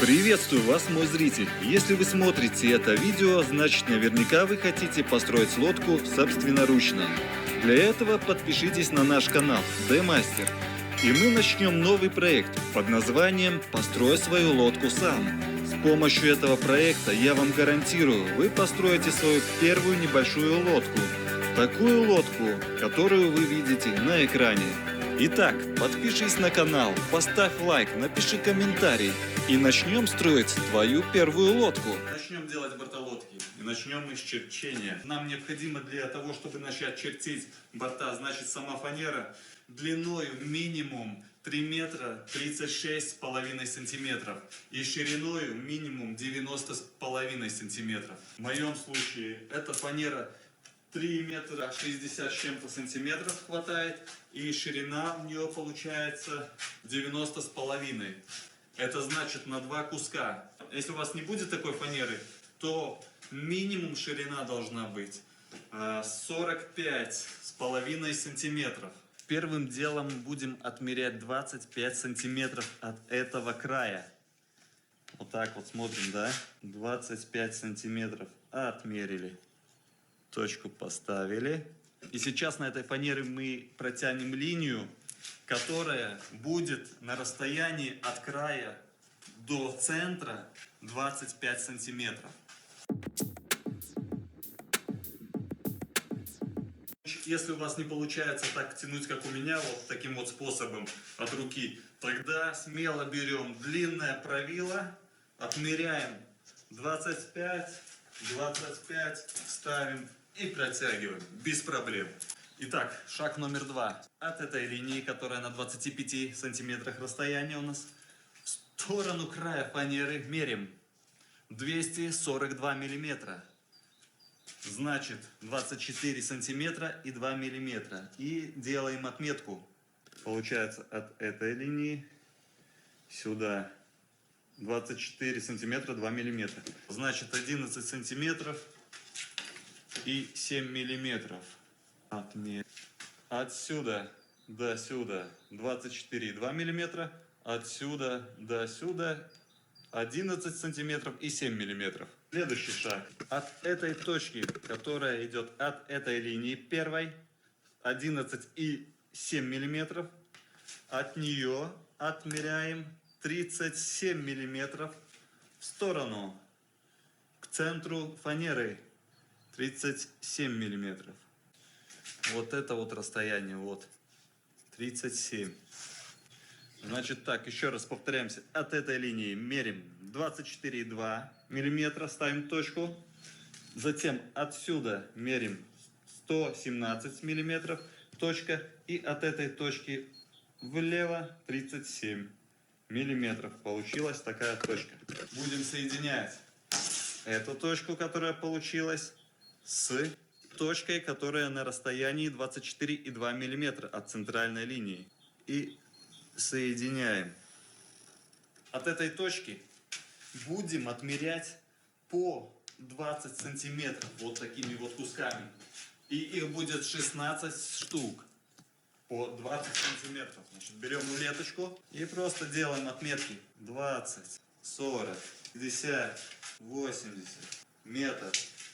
Приветствую вас, мой зритель! Если вы смотрите это видео, значит наверняка вы хотите построить лодку собственноручно. Для этого подпишитесь на наш канал D-Master. И мы начнем новый проект под названием «Построй свою лодку сам». С помощью этого проекта, я вам гарантирую, вы построите свою первую небольшую лодку. Такую лодку, которую вы видите на экране. Итак, подпишись на канал, поставь лайк, напиши комментарий и начнем строить твою первую лодку. Начнем делать борта лодки и начнем мы с черчения. Нам необходимо для того, чтобы начать чертить борта, значит сама фанера длиной минимум 3 метра 36,5 сантиметров и шириной минимум 90,5 сантиметров. В моем случае эта фанера 3 метра 60 с чем-то сантиметров хватает, и ширина у нее получается 90,5. Это значит на 2 куска. Если у вас не будет такой фанеры, то минимум ширина должна быть 45,5 сантиметров. Первым делом будем отмерять 25 сантиметров от этого края. Вот так вот смотрим, да? 25 сантиметров отмерили. Точку поставили. И сейчас на этой фанере мы протянем линию, которая будет на расстоянии от края до центра 25 сантиметров. Если у вас не получается так тянуть, как у меня, вот таким вот способом от руки, тогда смело берем длинное правило, отмеряем 25, ставим и протягиваем без проблем. Итак, шаг номер 2. От этой линии, которая на 25 сантиметрах расстояния у нас, в сторону края фанеры мерим 242 миллиметра. Значит 24 сантиметра и 2 миллиметра. И делаем отметку. Получается от этой линии сюда 24 сантиметра 2 миллиметра. Значит 11 сантиметров и 7 миллиметров. Отсюда до сюда 24,2 миллиметра. Отсюда до сюда 11 сантиметров и 7 миллиметров. Следующий шаг. От этой точки, которая идет от этой линии первой, 11,7 миллиметров. От нее отмеряем 37 миллиметров в сторону, к центру фанеры. 37 миллиметров. Вот это вот расстояние, вот 37. Значит так, еще раз повторяемся. От этой линии мерим 24,2 миллиметра, ставим точку. Затем отсюда мерим 117 миллиметров, точка. И от этой точки влево 37 миллиметров. Получилась такая точка. Будем соединять эту точку, которая получилась, с точкой, которая на расстоянии 24,2 мм от центральной линии. И соединяем. От этой точки будем отмерять по 20 сантиметров вот такими вот кусками. И их будет 16 штук по 20 сантиметров. Значит, берем рулеточку и просто делаем отметки. 20, 40, 50, 80, метр.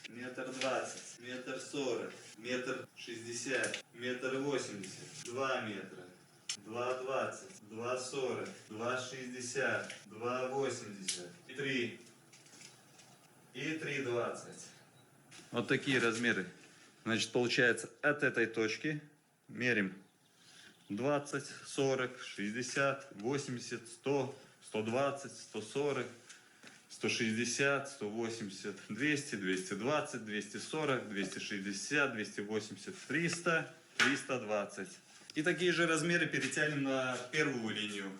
1,20 м, 1,40 м, 1,60 м, 1,80 м, 2 метра, 2,20, 2,40, 2,60, 2,80 и 3. И 3,20. Вот такие размеры. Значит, получается от этой точки мерим 20, 40, 60, 80, 100, 120, 140, 160, 180, 200, 220, 240, 260, 280, 300, 320. И такие же размеры перетянем на первую линию.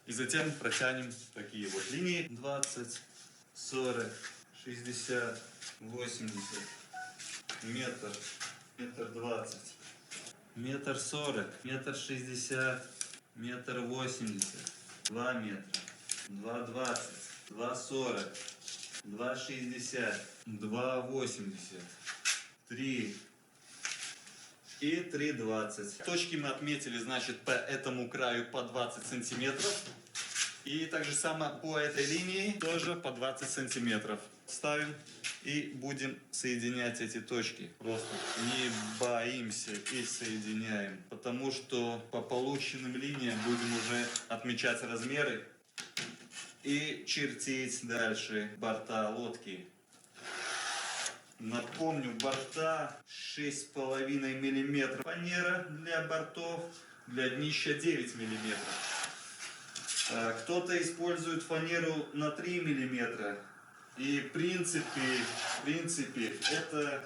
И затем протянем такие вот линии. 20, 40, 60, 80, метр, 1,20 м, 1,40 м, 1,60 м, 1,80 м, 2 метра, 2,20 м, 2,40, 2,60, 2,80, 3 и 3,20. Точки мы отметили, значит, по этому краю по 20 сантиметров. И так же самое по этой линии, тоже по 20 сантиметров. Ставим и будем соединять эти точки. Просто не боимся и соединяем. Потому что по полученным линиям будем уже отмечать размеры и чертить дальше борта лодки. Напомню, борта 6,5 мм фанера для бортов, для днища 9 мм. Кто-то использует фанеру на 3 мм. И в принципе, это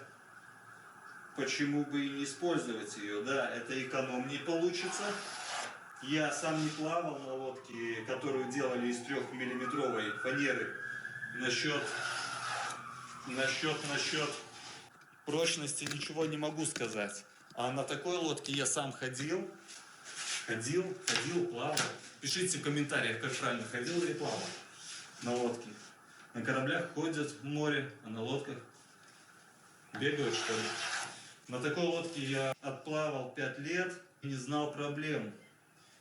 почему бы и не использовать ее, да, это экономнее получится. Я сам не плавал на лодке, которую делали из 3-миллиметровой фанеры. Насчет прочности ничего не могу сказать. А на такой лодке я сам ходил, плавал. Пишите в комментариях, как правильно ходил или плавал на лодке. На кораблях ходят в море, а на лодках бегают, что ли. На такой лодке я отплавал 5 лет и не знал проблем.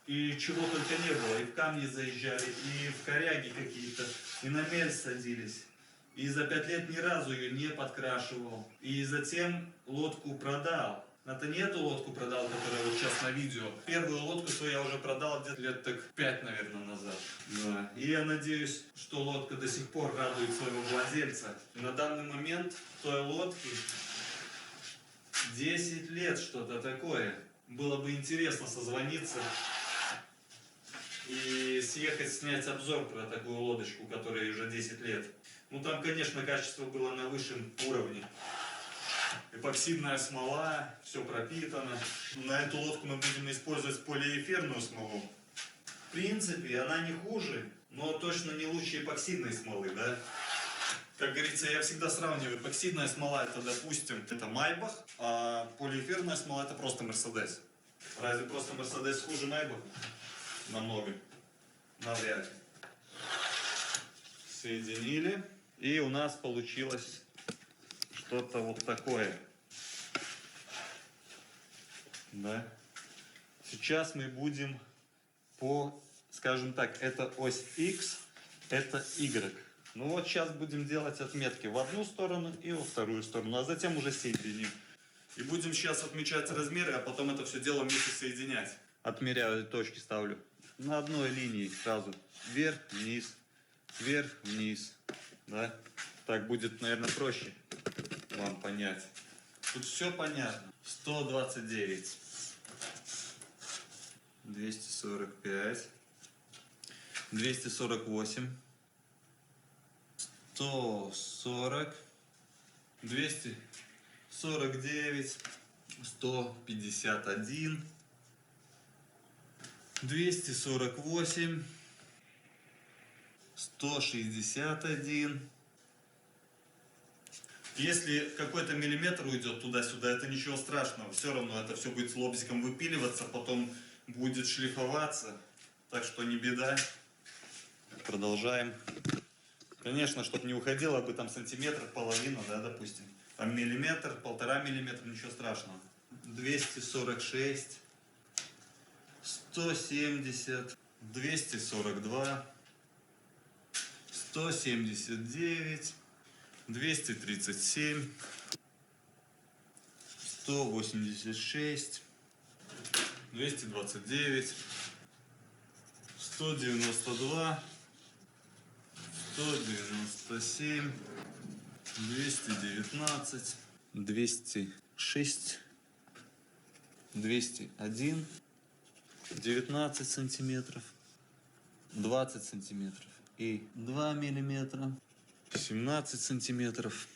И чего только не было. И в камни заезжали, и в коряги какие-то, и на мель садились. И за 5 лет ни разу ее не подкрашивал. И затем лодку продал. Это не эту лодку продал, которая вот сейчас на видео. Первую лодку свою я уже продал где-то лет так 5, наверное, назад. Да. И я надеюсь, что лодка до сих пор радует своего владельца. На данный момент той лодке 10 лет, что-то такое. Было бы интересно созвониться и съехать снять обзор про такую лодочку, которой уже 10 лет. Ну там, конечно, качество было на высшем уровне. Эпоксидная смола, все пропитано. На эту лодку мы будем использовать полиэфирную смолу. В принципе, она не хуже, но точно не лучше эпоксидной смолы, да? Как говорится, я всегда сравниваю. Эпоксидная смола это, допустим, это Майбах, а полиэфирная смола это просто Мерседес. Разве просто Мерседес хуже Майбаха? Намного. Навряд ли. Соединили. И у нас получилось что-то вот такое. Да. Сейчас мы будем скажем так, это ось X, это Y. Ну вот сейчас будем делать отметки в одну сторону и во вторую сторону, а затем уже соединим. И будем сейчас отмечать размеры, а потом это все дело вместе соединять. Отмеряю точки, ставлю на одной линии сразу. Вверх, вниз. Да? Так будет, наверное, проще вам понять. Тут все понятно. 129. 245. 248. 140. 249. 151. 248. 161. Если какой-то миллиметр уйдет туда-сюда, это ничего страшного. Все равно это все будет с лобзиком выпиливаться, потом будет шлифоваться. Так что не беда. Продолжаем. Конечно, чтобы не уходило бы там сантиметр, половина, да, допустим. Там миллиметр, 1,5 миллиметра, ничего страшного. 246. 170. 242. 179. 237, 186, 229, 192, 197, 219, 206, 201, 19 сантиметров, 20 сантиметров и 2 миллиметра. 17 сантиметров,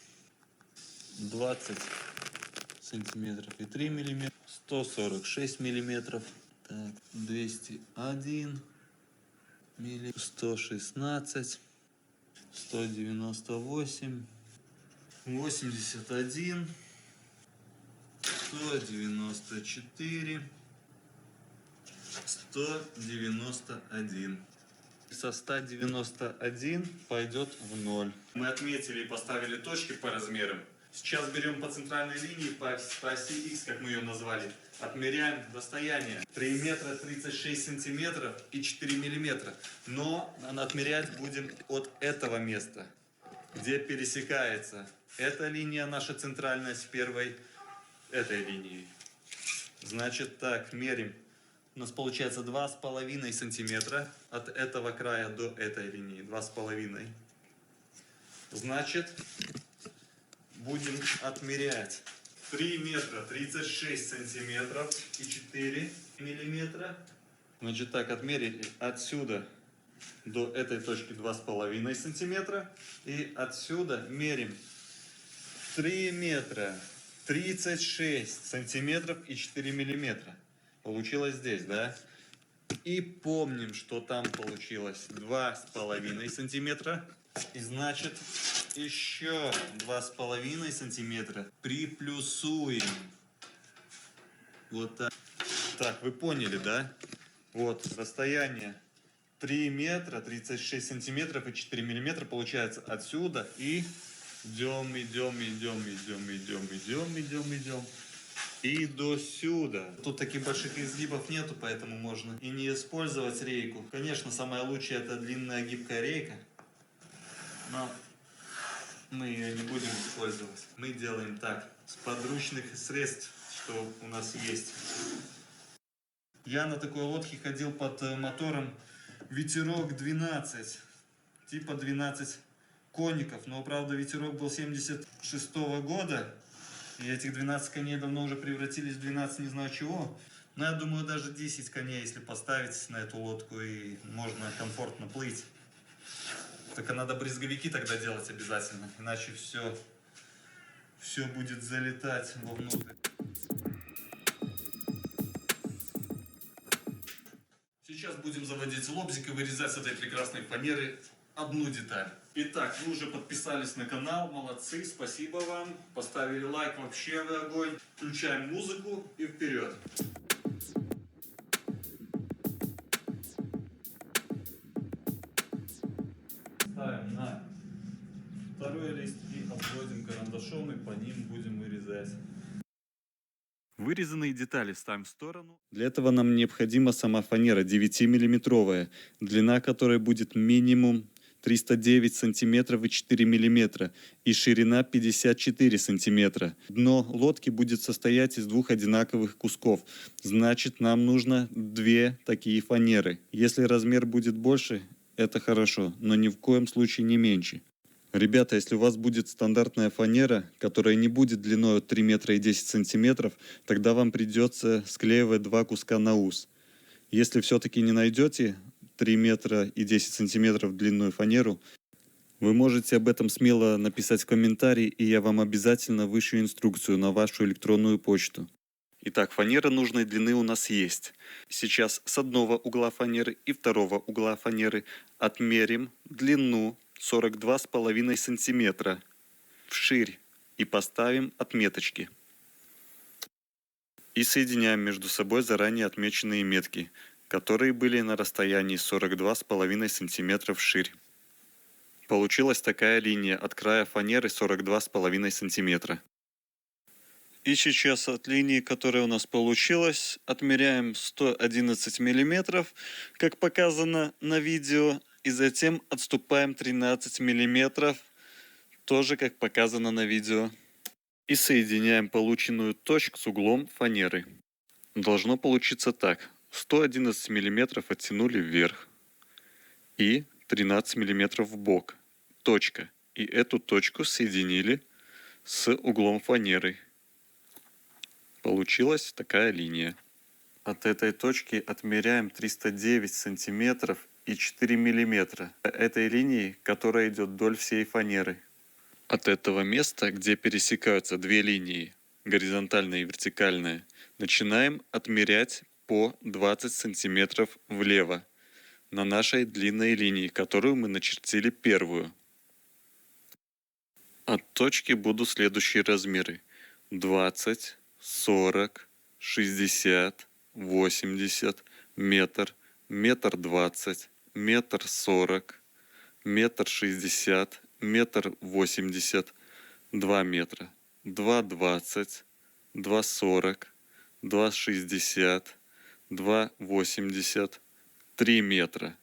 20 сантиметров и 3 миллиметра, 146 миллиметров, так, 201 миллиметр, 116, 198, 81, 194, 191. Со 191 пойдет в 0. Мы отметили и поставили точки по размерам. Сейчас берем по центральной линии, по оси X, как мы ее назвали, отмеряем расстояние 3 метра 36 сантиметров и 4 миллиметра. Но отмерять будем от этого места, где пересекается эта линия наша центральная с первой этой линией. Значит так, мерим. У нас получается 2,5 сантиметра от этого края до этой линии. 2,5. Значит, будем отмерять 3 метра 36 сантиметров и 4 миллиметра. Значит так, отмерили отсюда до этой точки 2,5 сантиметра. И отсюда мерим 3 метра 36 сантиметров и 4 миллиметра. Получилось здесь, да? И помним, что там получилось 2,5 сантиметра. И значит, еще 2,5 сантиметра приплюсуем. Вот так. Так, вы поняли, да? Вот, расстояние 3 метра 36 сантиметров и 4 миллиметра получается отсюда. И идем. И до сюда. Тут таких больших изгибов нету, поэтому можно и не использовать рейку. Конечно, самое лучшее это длинная гибкая рейка. Но мы ее не будем использовать. Мы делаем так, с подручных средств, что у нас есть. Я на такой лодке ходил под мотором ветерок 12. Типа 12 конников. Но, правда, ветерок был 76-го года. И этих 12 коней давно уже превратились в 12 не знаю чего. Но я думаю, даже 10 коней, если поставить на эту лодку, и можно комфортно плыть. Только надо брызговики тогда делать обязательно, иначе все будет залетать вовнутрь. Сейчас будем заводить лобзик и вырезать с этой прекрасной фанеры одну деталь. Итак, вы уже подписались на канал, молодцы, спасибо вам. Поставили лайк, вообще вы огонь. Включаем музыку и вперед. Ставим на второй лист и обводим карандашом, и по ним будем вырезать. Вырезанные детали ставим в сторону. Для этого нам необходима сама фанера 9-миллиметровая, длина которой будет минимум 309 сантиметров и 4 миллиметра и ширина 54 сантиметра. Дно лодки будет состоять из двух одинаковых кусков. Значит, нам нужно 2 такие фанеры. Если размер будет больше, это хорошо, но ни в коем случае не меньше. Ребята, если у вас будет стандартная фанера, которая не будет длиной от 3 метра и 10 сантиметров, тогда вам придется склеивать 2 куска на ус. Если все-таки не найдете 3 метра и 10 сантиметров длинную фанеру, вы можете об этом смело написать в комментарии, и я вам обязательно вышлю инструкцию на вашу электронную почту. Итак, фанера нужной длины у нас есть. Сейчас с одного угла фанеры и второго угла фанеры отмерим длину 42,5 сантиметра вширь и поставим отметочки. И соединяем между собой заранее отмеченные метки, которые были на расстоянии 42,5 см вширь. Получилась такая линия от края фанеры 42,5 см. И сейчас от линии, которая у нас получилась, отмеряем 111 мм, как показано на видео, и затем отступаем 13 мм, тоже как показано на видео. И соединяем полученную точку с углом фанеры. Должно получиться так. 111 мм оттянули вверх и 13 мм в бок. Точка. И эту точку соединили с углом фанеры. Получилась такая линия. От этой точки отмеряем 309 сантиметров и 4 миллиметра. Этой линии, которая идет вдоль всей фанеры. От этого места, где пересекаются две линии, горизонтальная и вертикальная, начинаем отмерять по 20 сантиметров влево на нашей длинной линии, которую мы начертили первую. От точки будут следующие размеры: 20, 40, 60, 80, метр, метр 20, метр 40, метр 60, метр 80, 2 метра. 2,20, 2,40, 2,60, 2,80, 3 метра.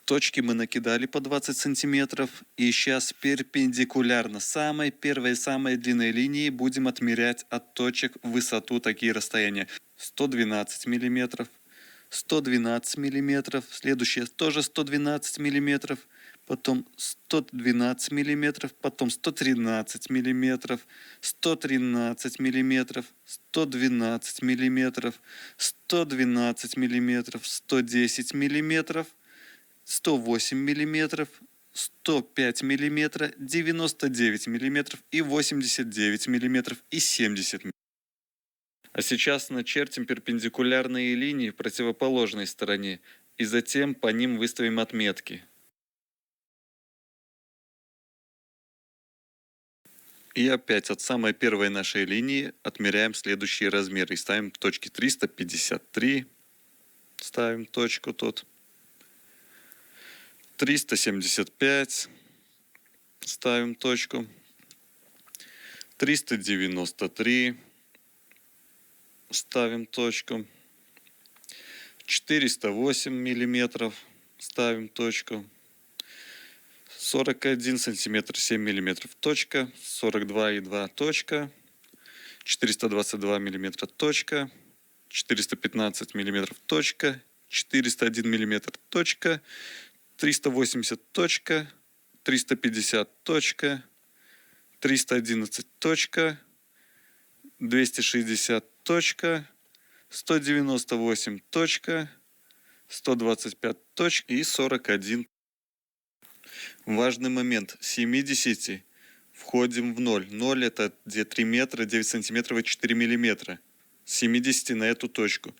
Точки мы накидали по 20 сантиметров. И сейчас перпендикулярно самой первой, самой длинной линии будем отмерять от точек в высоту такие расстояния. 112 миллиметров, 112 миллиметров, следующее тоже 112 миллиметров, потом 112 миллиметров, потом 113 миллиметров, 113 миллиметров, 112 миллиметров, 112 миллиметров, 110 миллиметров, 108 миллиметров, 105 миллиметра, 99 миллиметров и 89 миллиметров и 70 миллиметров. А сейчас начертим перпендикулярные линии в противоположной стороне и затем по ним выставим отметки. И опять от самой первой нашей линии отмеряем следующие размеры и ставим точки 353, ставим точку тут, 375, ставим точку, 393, ставим точку, 408 миллиметров, ставим точку, 41 сантиметр 7 миллиметров точка, 42,2 точка, 422 миллиметра точка, 415 миллиметров точка, 401 миллиметр точка, 380 точка, 350 точка, 311 точка, 260 точка, 198 точка, 125 точка и 41. Важный момент. С 70 входим в 0. 0 это где 3 метра, 9 сантиметров и 4 миллиметра. С 70 на эту точку.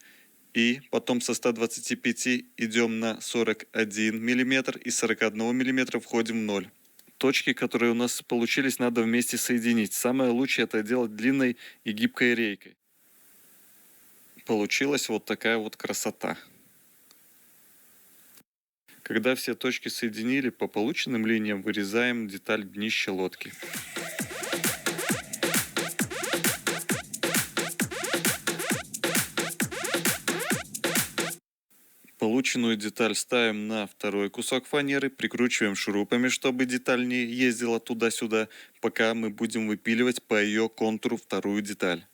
И потом со 125 идем на 41 миллиметр и 41 миллиметра входим в 0. Точки, которые у нас получились, надо вместе соединить. Самое лучшее это делать длинной и гибкой рейкой. Получилась вот такая вот красота. Когда все точки соединили, по полученным линиям вырезаем деталь днища лодки. Полученную деталь ставим на второй кусок фанеры, прикручиваем шурупами, чтобы деталь не ездила туда-сюда, пока мы будем выпиливать по ее контуру вторую деталь.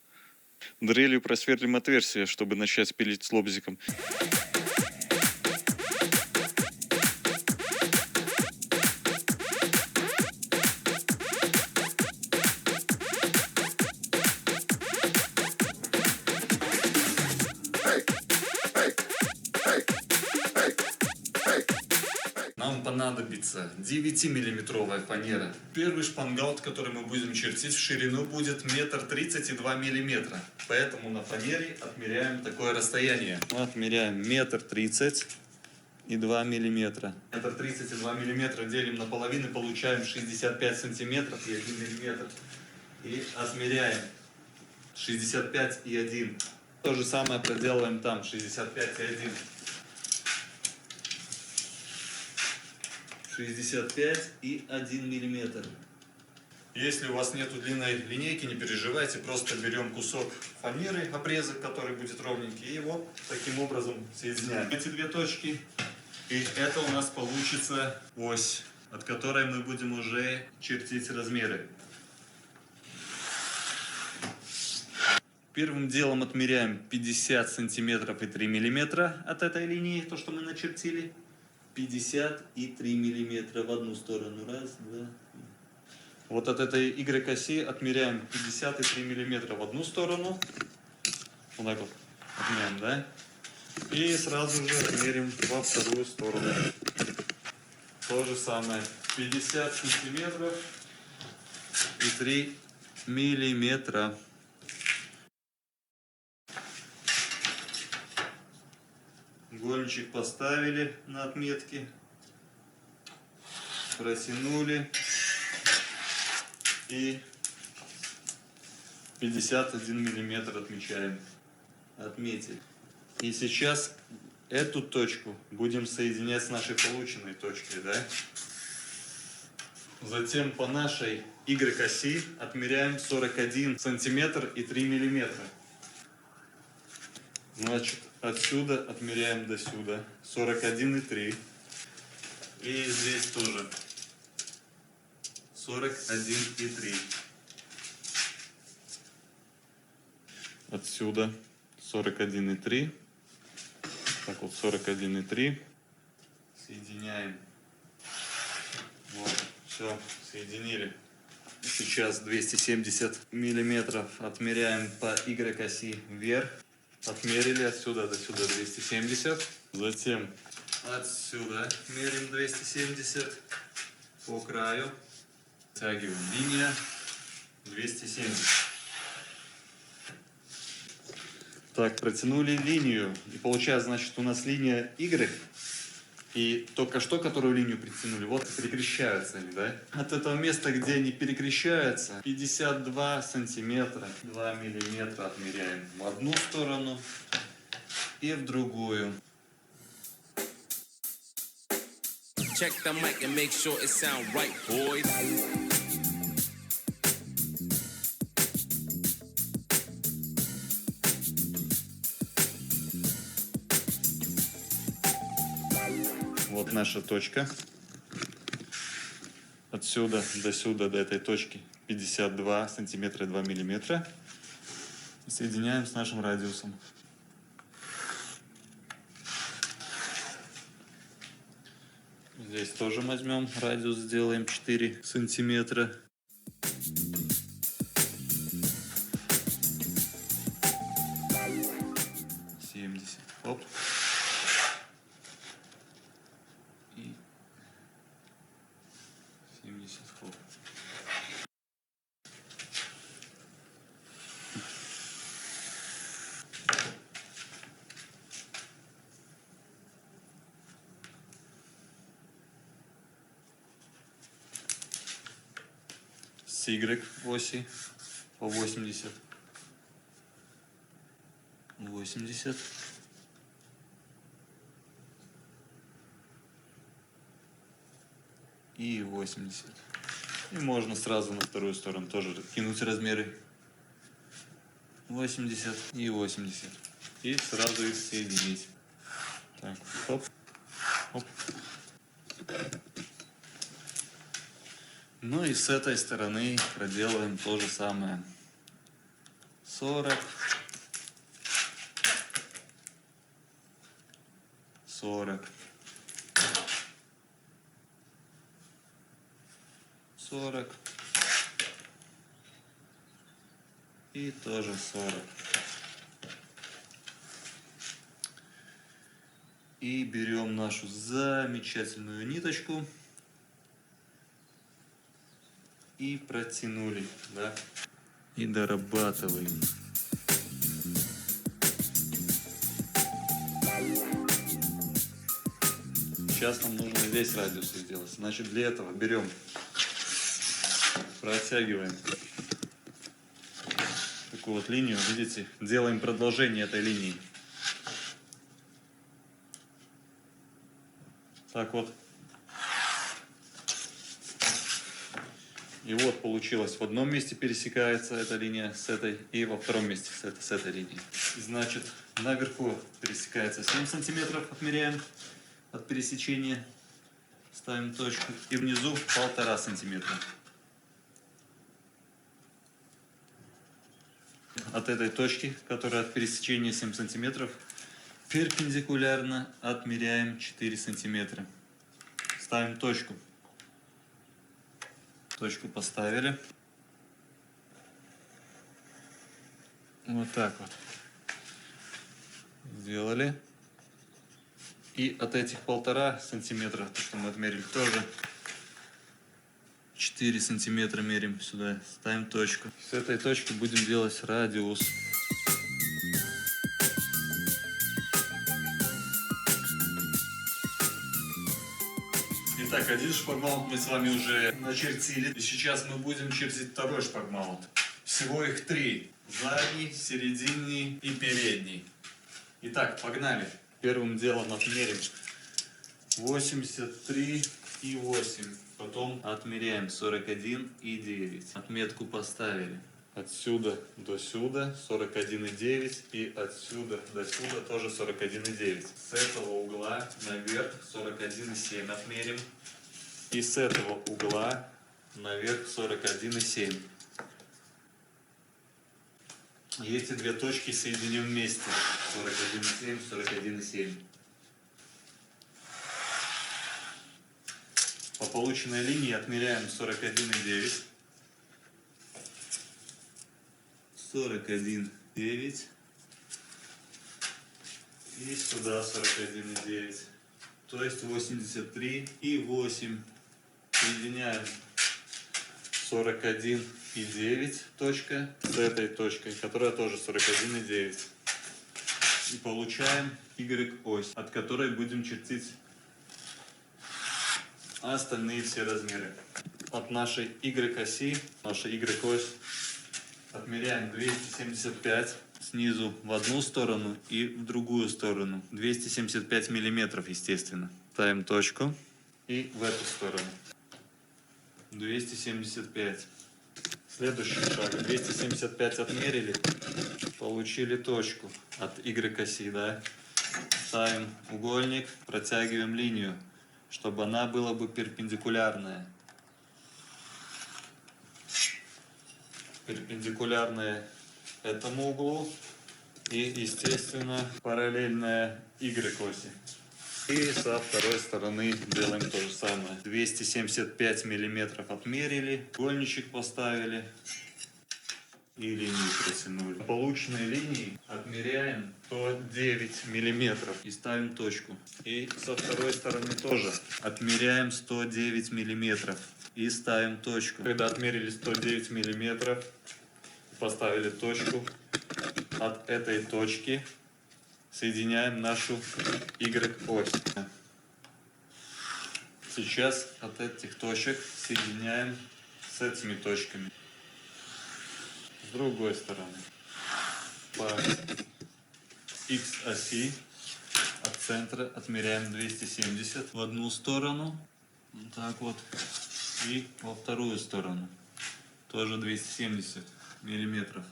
Дрелью просверлим отверстие, чтобы начать пилить с лобзиком. Нам понадобится 9-миллиметровая фанера. Первый шпангаут, который мы будем чертить, в ширину будет 1,32 миллиметра. Поэтому на фанере отмеряем такое расстояние. Мы отмеряем 1,32 миллиметра. 1,32 миллиметра делим на половину, получаем 65 сантиметров и 1 миллиметр. И отмеряем 65 и 1. То же самое проделаем там, 65 и 1. 65 и 1 миллиметр. Если у вас нету длинной линейки, не переживайте, просто берем кусок фанеры, обрезок, который будет ровненький, и его таким образом соединяем. Эти две точки, и это у нас получится ось, от которой мы будем уже чертить размеры. Первым делом отмеряем 50 сантиметров и 3 миллиметра от этой линии, то, что мы начертили. 50 и 3 миллиметра в одну сторону. Раз, два, три. Вот от этой Y-оси отмеряем 50 и 3 миллиметра в одну сторону. Вот так вот отмеряем, да? И сразу же отмерим во вторую сторону. То же самое. 50 сантиметров и 3 миллиметра. Угольничек поставили на отметке, протянули и 51 миллиметр отмечаем. Отметили. И сейчас эту точку будем соединять с нашей полученной точкой, да? Затем по нашей Y-оси отмеряем 41 сантиметр и 3 миллиметра. Значит, отсюда отмеряем до сюда 41,3. И здесь тоже 41,3. Отсюда 41,3. Так вот, 41,3. Соединяем. Вот, все, соединили. Сейчас 270 миллиметров отмеряем по Y-оси вверх. Отмерили отсюда до сюда 270. Затем отсюда мерим 270 по краю. Втягиваем. Линия 270. Так, протянули линию. И получается, значит, у нас линия Y. И только что, которую линию притянули, вот перекрещаются они, да? От этого места, где они перекрещаются, 52 сантиметра, 2 миллиметра отмеряем в одну сторону и в другую. Check the mic and make sure it sound right, boys. Вот наша точка. Отсюда до сюда, до этой точки 52 сантиметра и 2 миллиметра. Соединяем с нашим радиусом. Здесь тоже возьмем радиус, сделаем 4 сантиметра. Оп. И 70 хоп. С Y оси по 80. 80. И 80. И можно сразу на вторую сторону тоже кинуть размеры. 80 и 80. И сразу их соединить. Так, хоп, хоп. Ну и с этой стороны проделаем то же самое. 40. 40. 40. И тоже 40. И берем нашу замечательную ниточку и протянули, да? И дорабатываем. Сейчас нам нужно здесь радиус сделать. Значит, для этого берем, протягиваем такую вот линию, видите, делаем продолжение этой линии. Так вот. И вот получилось, в одном месте пересекается эта линия с этой, и во втором месте с этой линией. Значит, наверху пересекается 7 сантиметров, отмеряем от пересечения, ставим точку, и внизу 1,5 сантиметра. От этой точки, которая от пересечения 7 сантиметров, перпендикулярно отмеряем 4 сантиметра. Ставим точку. Точку поставили. Вот так вот. Сделали. И от этих 1,5 сантиметра, то, что мы отмерили, тоже 4 сантиметра мерим сюда. Ставим точку. С этой точки будем делать радиус. Итак, один шпагмаунт мы с вами уже начертили. И сейчас мы будем чертить второй шпагмаунт. Всего их 3. Задний, серединный и передний. Итак, погнали. Первым делом отмерим 83 и 8. Потом отмеряем 41,9. Отметку поставили. Отсюда до сюда 41,9 и отсюда до сюда тоже 41,9. С этого угла наверх 41,7 отмерим. И с этого угла наверх 41,7. И эти две точки соединим вместе. 41,7, 41,7. По полученной линии отмеряем 41,9. 41,9. И сюда 41,9. То есть 83,8. Соединяем 41,9 точка с этой точкой, которая тоже 41,9. И получаем Y-ось, от которой будем чертить остальные все размеры. От нашей Y-оси, наша Y-ось, отмеряем 275 снизу в одну сторону и в другую сторону. 275 миллиметров, естественно. Ставим точку и в эту сторону. 275. Следующий шаг. 275 отмерили, получили точку от Y-оси, да? Ставим угольник, протягиваем линию, чтобы она была бы перпендикулярная. Перпендикулярная этому углу и, естественно, параллельная Y-оси. И со второй стороны делаем то же самое. 275 миллиметров отмерили, угольничек поставили и линию протянули. Полученной линии отмеряем 109 миллиметров и ставим точку. И со второй стороны тоже отмеряем 109 миллиметров и ставим точку. Когда отмерили 109 миллиметров, поставили точку, от этой точки соединяем нашу Y-ось. Сейчас от этих точек соединяем с этими точками. С другой стороны. По X-оси от центра отмеряем 270 в одну сторону. Вот так вот. И во вторую сторону. Тоже 270 миллиметров.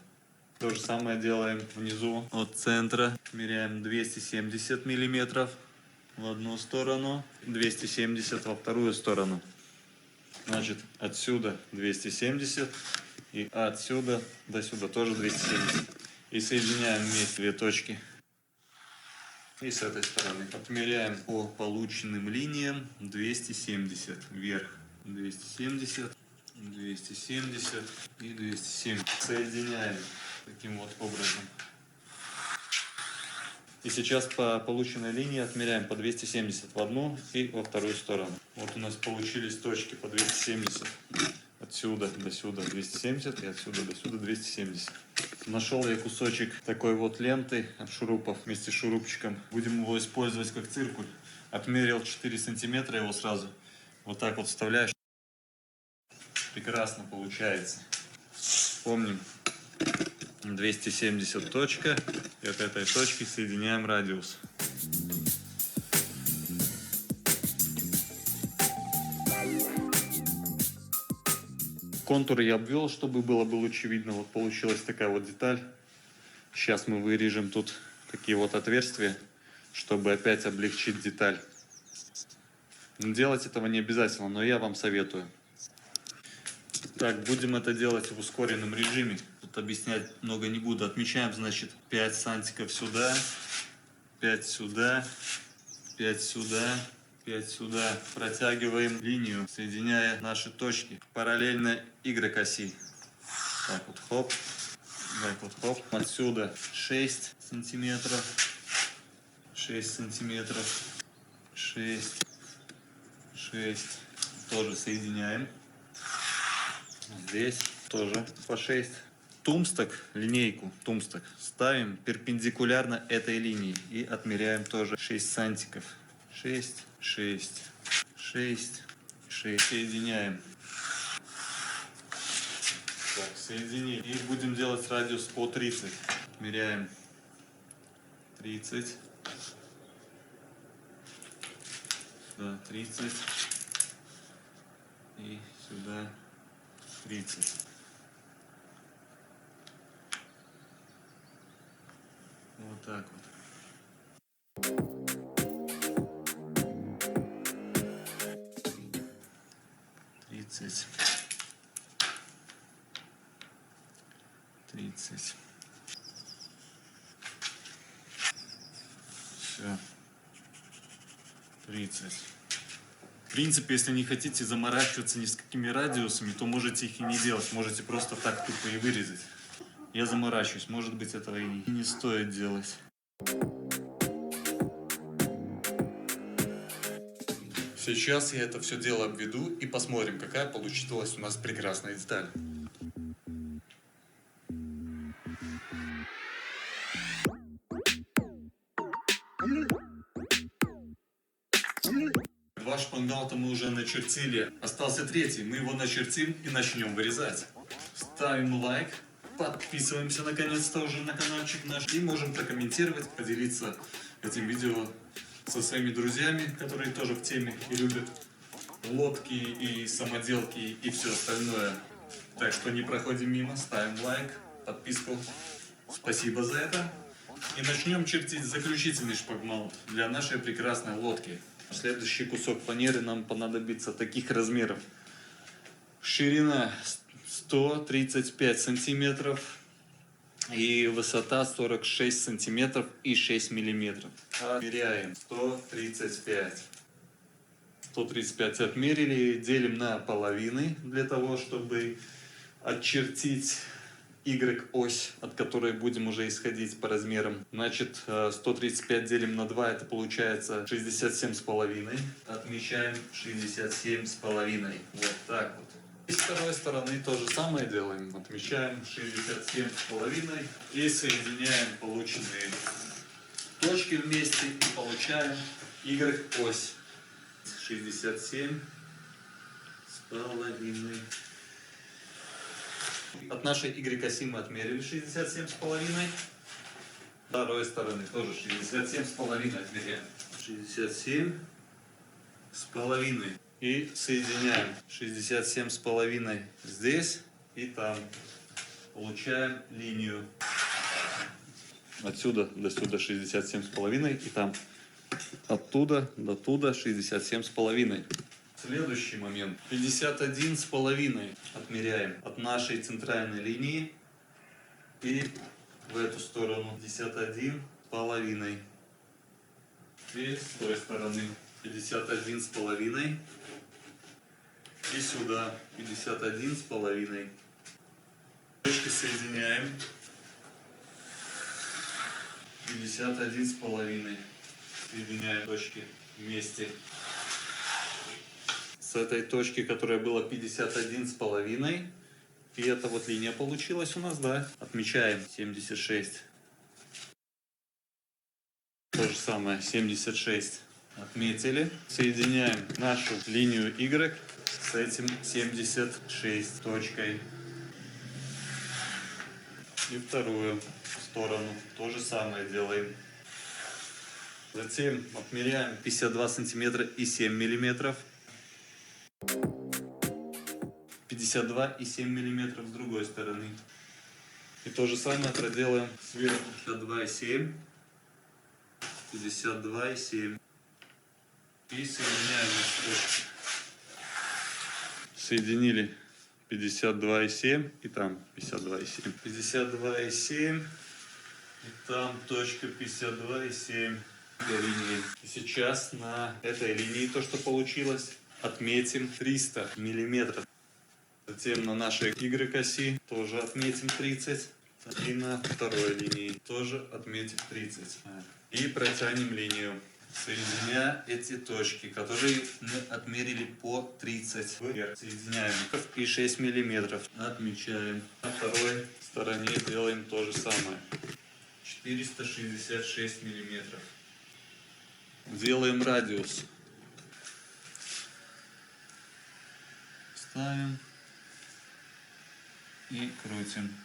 То же самое делаем внизу от центра. Меряем 270 миллиметров в одну сторону, 270 во вторую сторону. Значит, отсюда 270 и отсюда до сюда тоже 270. И соединяем вместе две точки. И с этой стороны отмеряем по полученным линиям 270 вверх. 270, 270 и 270. Соединяем таким вот образом. И сейчас по полученной линии отмеряем по 270 в одну и во вторую сторону. Вот у нас получились точки по 270. Отсюда до сюда 270 и отсюда до сюда 270. Нашел я кусочек такой вот ленты от шурупов вместе с шурупчиком. Будем его использовать как циркуль. Отмерил 4 сантиметра его сразу. Вот так вот вставляешь. Прекрасно получается. Помним. 270 точка. И от этой точки соединяем радиус. Контур я обвел, чтобы было лучше видно. Вот получилась такая вот деталь. Сейчас мы вырежем тут такие вот отверстия, чтобы опять облегчить деталь. Делать этого не обязательно, но я вам советую. Так, будем это делать в ускоренном режиме. Тут объяснять много не буду. Отмечаем, значит, 5 сантиков сюда, 5 сюда, 5 сюда, 5 сюда. Протягиваем линию, соединяя наши точки параллельно Y-оси. Так вот, хоп, так вот, хоп. Отсюда 6 сантиметров, 6 сантиметров, 6, 6. Тоже соединяем. Здесь тоже по 6. Тумсток, линейку тумсток ставим перпендикулярно этой линии и отмеряем тоже 6 сантиков. 6, 6, 6, 6. Соединяем. Так, соединили. И будем делать радиус по 30. Меряем 30. Да, 30. и сюда 30. Вот так вот. 30. 30. Все. 30. В принципе, если не хотите заморачиваться ни с какими радиусами, то можете их и не делать. Можете просто так тупо и вырезать. Я заморачиваюсь. Может быть, этого и не стоит делать. Сейчас я это все дело обведу и посмотрим, какая получилась у нас прекрасная деталь. Два шпангаута мы уже начертили. Остался третий. Мы его начертим и начнем вырезать. Ставим лайк. Подписываемся наконец-то уже на каналчик наш. И можем прокомментировать, поделиться этим видео со своими друзьями, которые тоже в теме и любят лодки и самоделки и все остальное. Так что не проходим мимо. Ставим лайк, подписку. Спасибо за это. И начнем чертить заключительный шпагмаут для нашей прекрасной лодки. Следующий кусок фанеры нам понадобится таких размеров. Ширина 135 сантиметров и высота 46 сантиметров и 6 миллиметров. Отмеряем 135. 135 отмерили, делим на половины для того, чтобы очертить Y-ось, от которой будем уже исходить по размерам. Значит, 135 делим на 2, это получается 67,5. Отмечаем 67,5. Вот так вот. И с второй стороны то же самое делаем. Отмечаем 67,5 и соединяем полученные точки вместе и получаем Y-ось. 67,5. От нашей Y-оси мы отмерили 67,5. С второй стороны тоже 67,5 отмеряем. 67,5. И соединяем 67,5 здесь и там. Получаем линию. Отсюда до сюда 67,5 и там. Оттуда до туда 67,5. Следующий момент. 51,5 отмеряем от нашей центральной линии и в эту сторону 51,5. И с той стороны 51,5. И сюда 51,5. Точки соединяем. 51,5. Соединяем точки вместе. С этой точки, которая была 51,5. И эта вот линия получилась у нас, да. Отмечаем 76. То же самое, 76. Отметили. Соединяем нашу линию Y с этим 76 точкой. И вторую сторону то же самое делаем. Затем отмеряем 52 сантиметра и 7 миллиметров. 52 и 7 миллиметров с другой стороны. И то же самое проделаем сверху. 52 и 7. 52 и 7. И соединяем точки. Соединили 52 и 7. И там 52 и 7. 52 и 7. И там точка 52 и 7. Линии. И сейчас на этой линии то, что получилось, отметим 300 миллиметров. Затем на нашей Y-оси тоже отметим 30. И на второй линии тоже отметим 30. И протянем линию, соединяя эти точки, которые мы отмерили по 30 вверх. Соединяем и 6 миллиметров отмечаем. На второй стороне делаем то же самое. 466 миллиметров. Делаем радиус. Ставим и крутим.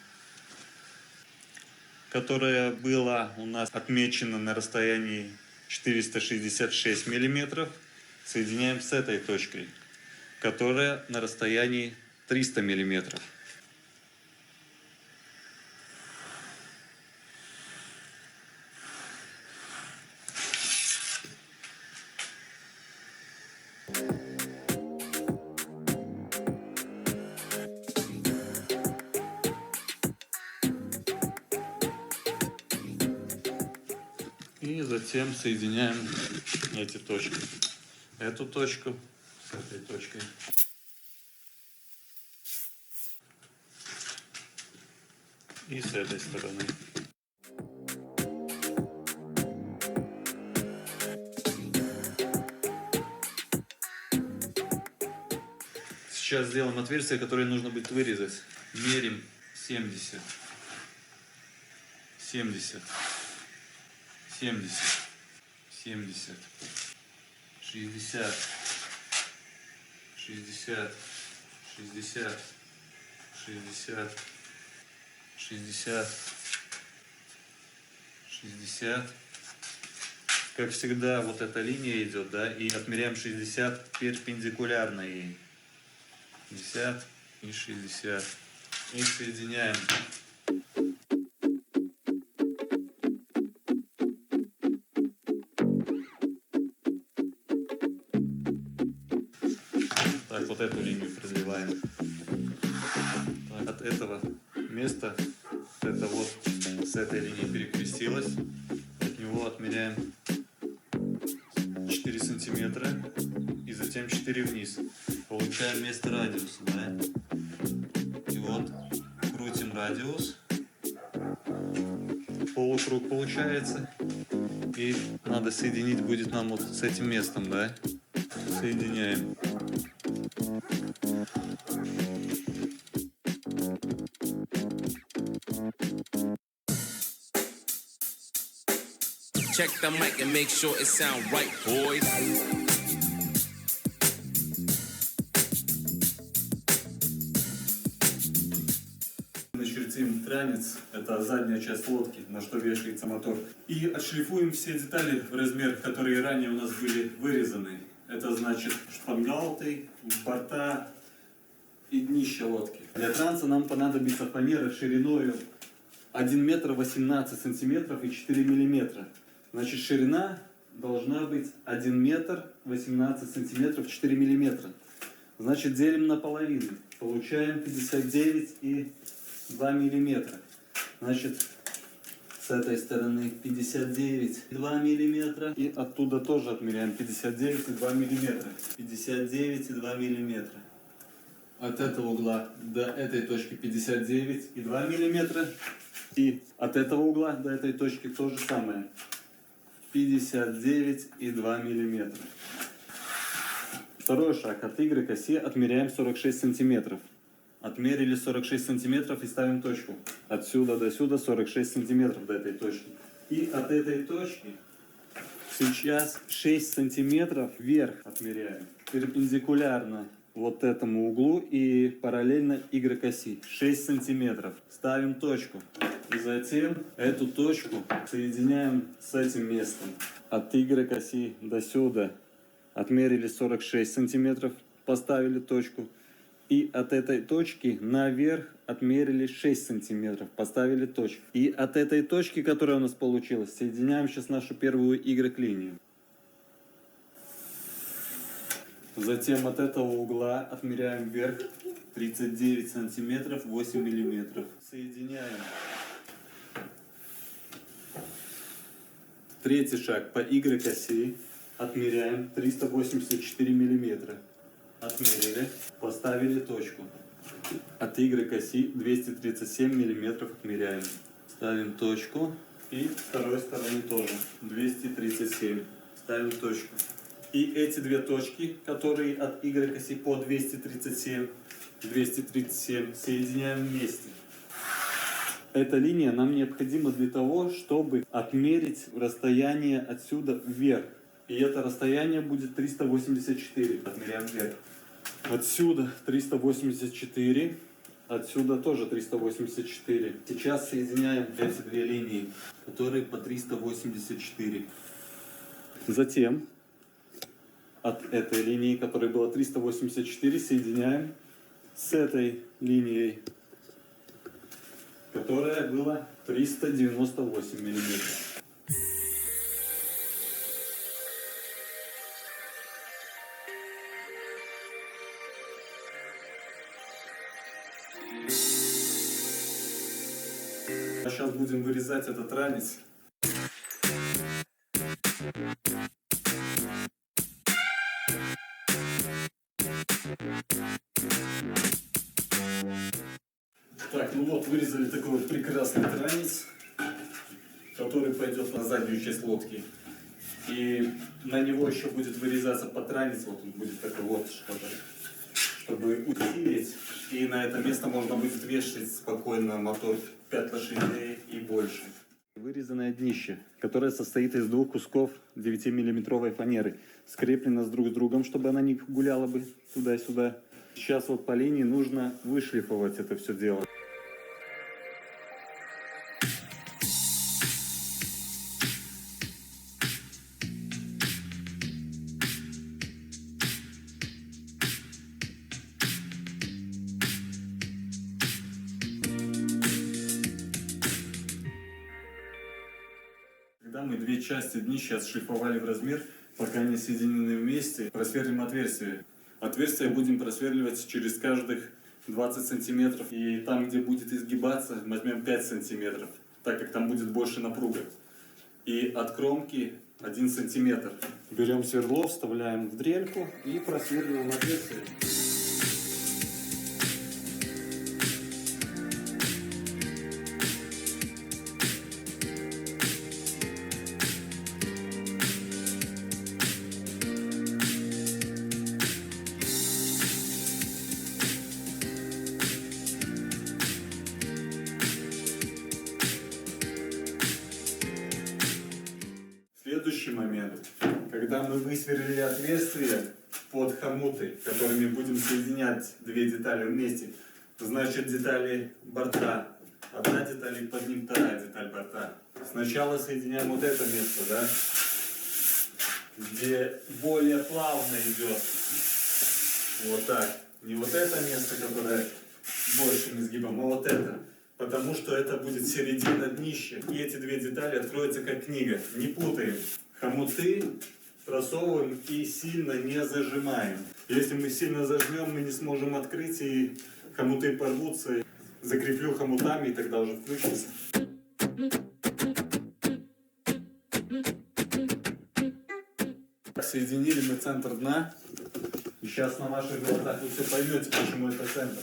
Которая была у нас отмечена на расстоянии 466 миллиметров. Соединяем с этой точкой. которая на расстоянии 300 миллиметров. И затем соединяем эти точки. Эту точку с этой точкой. И с этой стороны. Сейчас сделаем отверстие, которое нужно будет вырезать. Мерим 70, 70, 70, 70, 60, 60, 60, 60, 60, 60. Как всегда, вот эта линия идет, да, и отмеряем 60 перпендикулярно ей. 50 и 60. И соединяем. Так, вот эту линию продлеваем. Так, от этого места, это вот с этой линии перекрестилось. От него отмеряем 4 сантиметра и затем 4 вниз. Получаем место радиуса, да? И вот крутим радиус. Полукруг получается. И надо соединить будет нам вот с этим местом, да? Соединяем. Check the mic and make sure it sound right, boys. Начертим транец, это задняя часть лодки, на что вешается мотор. И отшлифуем все детали в размерах, которые ранее у нас были вырезаны. Это значит шпангауты, борта и днище лодки. Для транса нам понадобится фанера шириной 1 метр 18 сантиметров и 4 миллиметра. Значит, ширина должна быть 1 метр 18 сантиметров 4 миллиметра. Значит, делим на половину. Получаем 59,2 миллиметра. Значит, с этой стороны 59,2 миллиметра. И оттуда тоже отмеряем 59,2 миллиметра. 59,2 миллиметра. От этого угла до этой точки 59,2 миллиметра. И от этого угла до этой точки то же самое. 59,2 миллиметра. Второй шаг. От Y к оси отмеряем 46 сантиметров. Отмерили 46 сантиметров и ставим точку. Отсюда до сюда 46 сантиметров до этой точки. И от этой точки сейчас 6 сантиметров вверх отмеряем. Перпендикулярно вот этому углу и параллельно Y оси. 6 сантиметров. Ставим точку. И затем эту точку соединяем с этим местом. От Y оси до сюда отмерили 46 сантиметров, поставили точку. И от этой точки наверх отмерили 6 сантиметров, поставили точку. И от этой точки, которая у нас получилась, соединяем сейчас нашу первую Y-линию. Затем от этого угла отмеряем вверх 39 сантиметров 8 миллиметров. Соединяем. Третий шаг. По Y-оси отмеряем 384 миллиметра. Отмерили, поставили точку. От Y-оси 237 миллиметров отмеряем. Ставим точку. И с второй стороны тоже 237. Ставим точку. И эти две точки, которые от Y-оси по 237, соединяем вместе. Эта линия нам необходима для того, чтобы отмерить расстояние отсюда вверх. И это расстояние будет 384. Отмеряем вверх. Отсюда 384. Отсюда тоже 384. Сейчас соединяем эти две линии, которые по 384. Затем от этой линии, которая была 384, соединяем с этой линией, которая была 398 миллиметров. Сейчас будем вырезать этот ранец. Так, ну вот, вырезали такой вот прекрасный ранец, который пойдет на заднюю часть лодки. И на него еще будет вырезаться подранец, вот он будет такой вот, чтобы усилить. И на это место можно будет вешать спокойно мотор 5 лошадей и больше. Вырезанное днище, которое состоит из двух кусков 9-миллиметровой фанеры, скреплено друг с другом, чтобы она не гуляла бы туда-сюда. Сейчас вот по линии нужно вышлифовать это все дело. Когда мы две части днища отшлифовали в размер, пока они соединены вместе, просверлим отверстие. Отверстие будем просверливать через каждых 20 сантиметров. И там, где будет изгибаться, возьмем 5 сантиметров, так как там будет больше напруга. И от кромки 1 сантиметр. Берем сверло, вставляем в дрельку и просверливаем отверстие. Следующий момент, когда мы высверлили отверстие под хомуты, которыми будем соединять две детали вместе, значит детали борта, одна деталь и под ним вторая деталь борта. Сначала соединяем вот это место, да, где более плавно идет, вот так, не вот это место, которое большим изгибом, а вот это. Потому что это будет середина днища. И эти две детали откроются как книга. Не путаем. Хомуты просовываем и сильно не зажимаем. Если мы сильно зажмем, мы не сможем открыть, и хомуты порвутся. Закреплю хомутами, и тогда уже включится. Соединили мы центр дна. И сейчас на ваших глазах вы все поймете, почему это центр.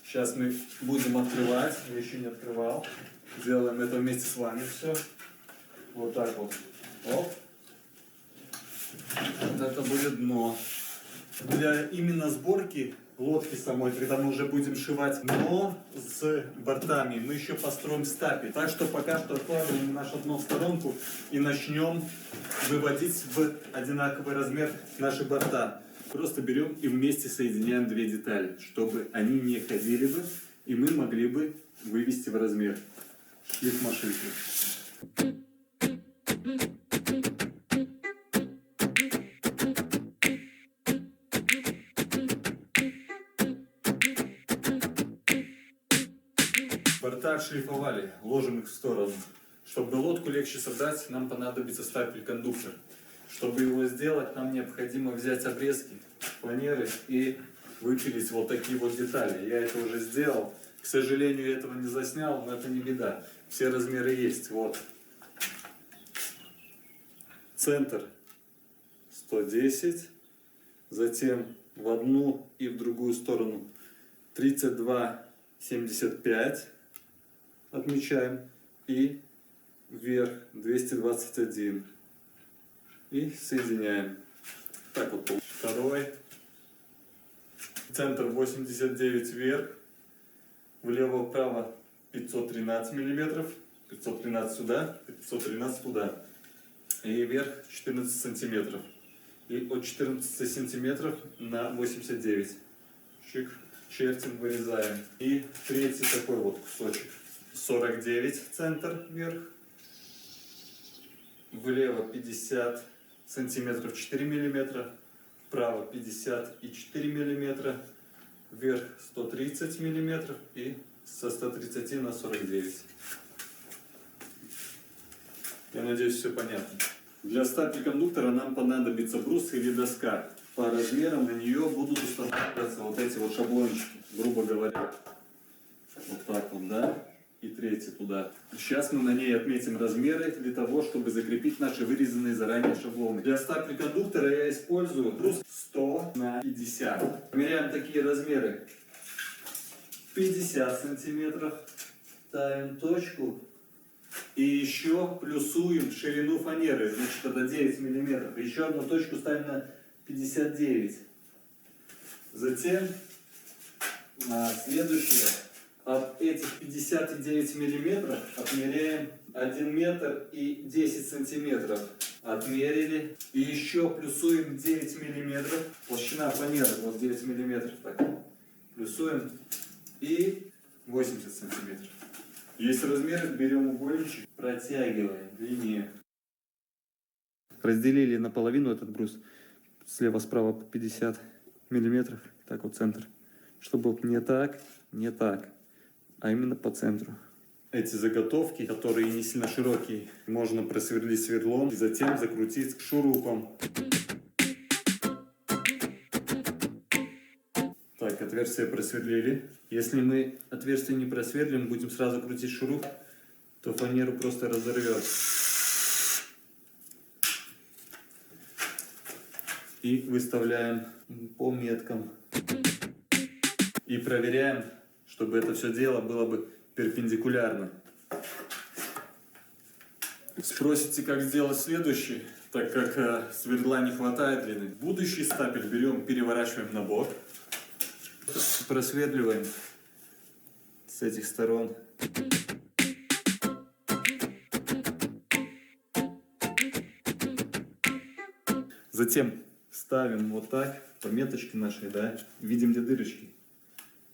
Сейчас мы будем открывать, я еще не открывал. Сделаем это вместе с вами все. Вот так вот. Оп. Вот это будет дно. Для именно сборки лодки самой, когда мы уже будем шивать дно с бортами, мы еще построим стапель. Так что пока что откладываем наше дно в сторонку и начнем выводить в одинаковый размер наши борта. Просто берем и вместе соединяем две детали, чтобы они не ходили бы, и мы могли бы вывести в размер. Шлиф машинки. Борта отшлифовали, ложим их в сторону. Чтобы лодку легче создать, нам понадобится стапель-кондуктор. Чтобы его сделать, нам необходимо взять обрезки фанеры и выпилить вот такие вот детали. Я это уже сделал. К сожалению, я этого не заснял, но это не беда. Все размеры есть. Вот. Центр 110. Затем в одну и в другую сторону 32,75 отмечаем. И вверх 221. И соединяем. Так вот. Второй. Центр 89 вверх. Влево-вправо 513 миллиметров. 513 сюда, 513 туда. И вверх 14 сантиметров. И от 14 сантиметров на 89. Чик. Чертим, вырезаем. И третий такой вот кусочек. 49 центр вверх. Влево 50 сантиметров 4 миллиметра. вправо 54 мм, вверх 130 мм и со 130 на 49. Я надеюсь, все понятно. Для стапель кондуктора нам понадобится брус или доска. По размерам на нее будут устанавливаться вот эти вот шаблончики, грубо говоря. Вот так вот, да? И третий туда. Сейчас мы на ней отметим размеры для того, чтобы закрепить наши вырезанные заранее шаблоны. Для стапель кондуктора я использую брус 100 на 50. Меряем такие размеры. 50 сантиметров. Ставим точку. И еще плюсуем ширину фанеры. Значит, это 9 миллиметров. Еще одну точку ставим на 59. Затем на следующее. От этих 59 миллиметров отмеряем 1 метр и 10 сантиметров. Отмерили. И еще плюсуем 9 миллиметров. Толщина фанеры вот 9 миллиметров. Так. Плюсуем. И 80 сантиметров. Есть размеры, берем угольничек, протягиваем длиннее. Разделили наполовину этот брус. Слева-справа по 50 миллиметров. Так вот центр. Чтобы не так, а именно по центру. Эти заготовки, которые не сильно широкие, можно просверлить сверлом и затем закрутить шурупом. Так, отверстие просверлили. Если мы отверстие не просверлим, будем сразу крутить шуруп, то фанеру просто разорвет. И выставляем по меткам. И проверяем, чтобы это все дело было бы перпендикулярно. Спросите, как сделать следующий, так как сверла не хватает длины. Будущий стапель берем, переворачиваем на бок. Просверливаем с этих сторон. Затем ставим вот так, по меточке нашей, да, видим где дырочки.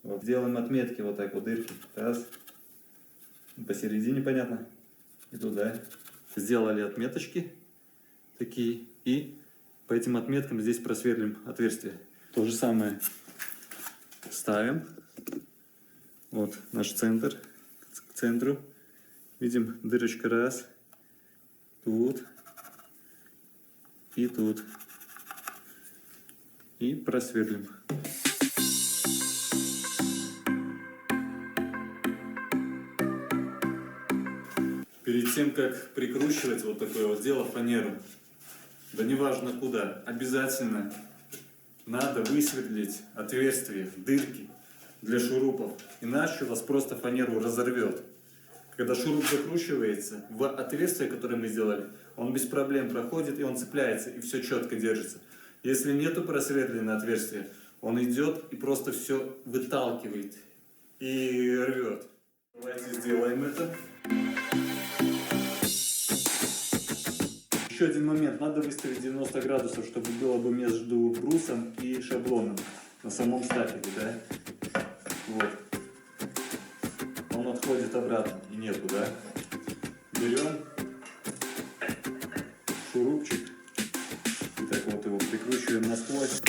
Вот, делаем отметки вот так вот, дырки. Раз. Посередине, понятно. И туда. Сделали отметочки такие. И по этим отметкам здесь просверлим отверстие. То же самое. Ставим. Вот наш центр. К центру. Видим дырочка раз. Тут. И тут. И просверлим. Перед тем, как прикручивать вот такое вот дело, фанеру, да неважно куда, обязательно надо высверлить отверстия, дырки для шурупов, иначе у вас просто фанеру разорвет. Когда шуруп закручивается, в отверстие, которое мы сделали, он без проблем проходит и он цепляется, и все четко держится. Если нету просверленного отверстия, он идет и просто все выталкивает и рвет. Давайте сделаем это. Еще один момент. Надо выставить 90 градусов, чтобы было бы между брусом и шаблоном на самом стапеле, да? Вот. Он отходит обратно и нету, да? Берем шурупчик и так вот его прикручиваем насквозь.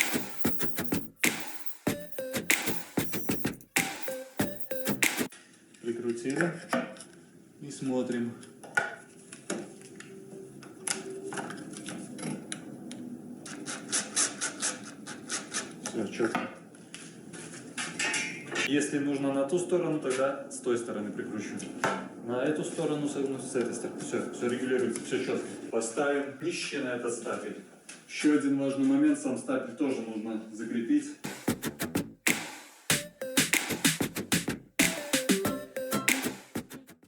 Прикрутили и смотрим. Все четко. Если нужно на ту сторону, тогда с той стороны прикручиваем. На эту сторону, с этой стороны. Все регулируется, все четко. Поставим днище на этот стапель. Еще один важный момент, сам стапель тоже нужно закрепить.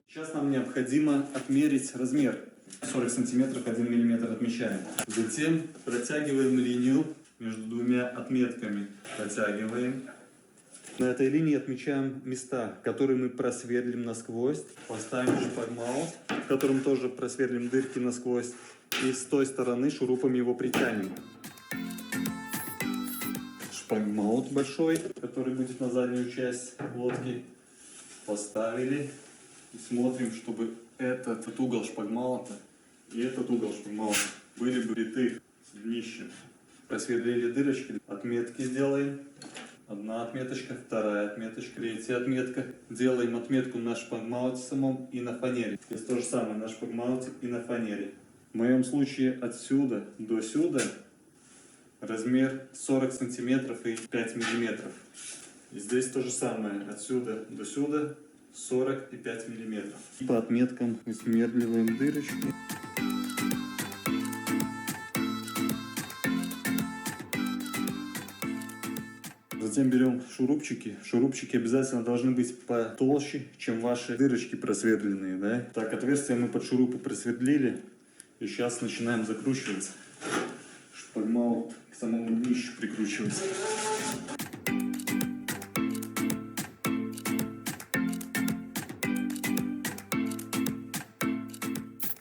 Сейчас нам необходимо отмерить размер. 40 сантиметров, 1 миллиметр отмечаем. Затем протягиваем линию между двумя отметками. Протягиваем. На этой линии отмечаем места, которые мы просверлим насквозь. Поставим шпагмаут, в котором тоже просверлим дырки насквозь. И с той стороны шурупами его притянем. Шпагмаут большой, который будет на заднюю часть лодки. Поставили. И смотрим, чтобы этот угол шпагмаута и этот угол шпагмаута были бриты с днищем. Просверлили дырочки, отметки сделаем. Одна отметочка, вторая отметочка, третья отметка. Делаем отметку на шпагмауте самом и на фанере. Здесь то же самое на шпагмауте и на фанере. В моем случае отсюда до сюда размер 40 сантиметров и 5 миллиметров. И здесь то же самое, отсюда до сюда 40 и 5 миллиметров. По отметкам высверливаем дырочки. Затем берем шурупчики. Шурупчики обязательно должны быть потолще, чем ваши дырочки просверленные. Да? Так, отверстие мы под шурупы просверлили. И сейчас начинаем закручиваться. Шпагмаут к самому днищу прикручивается.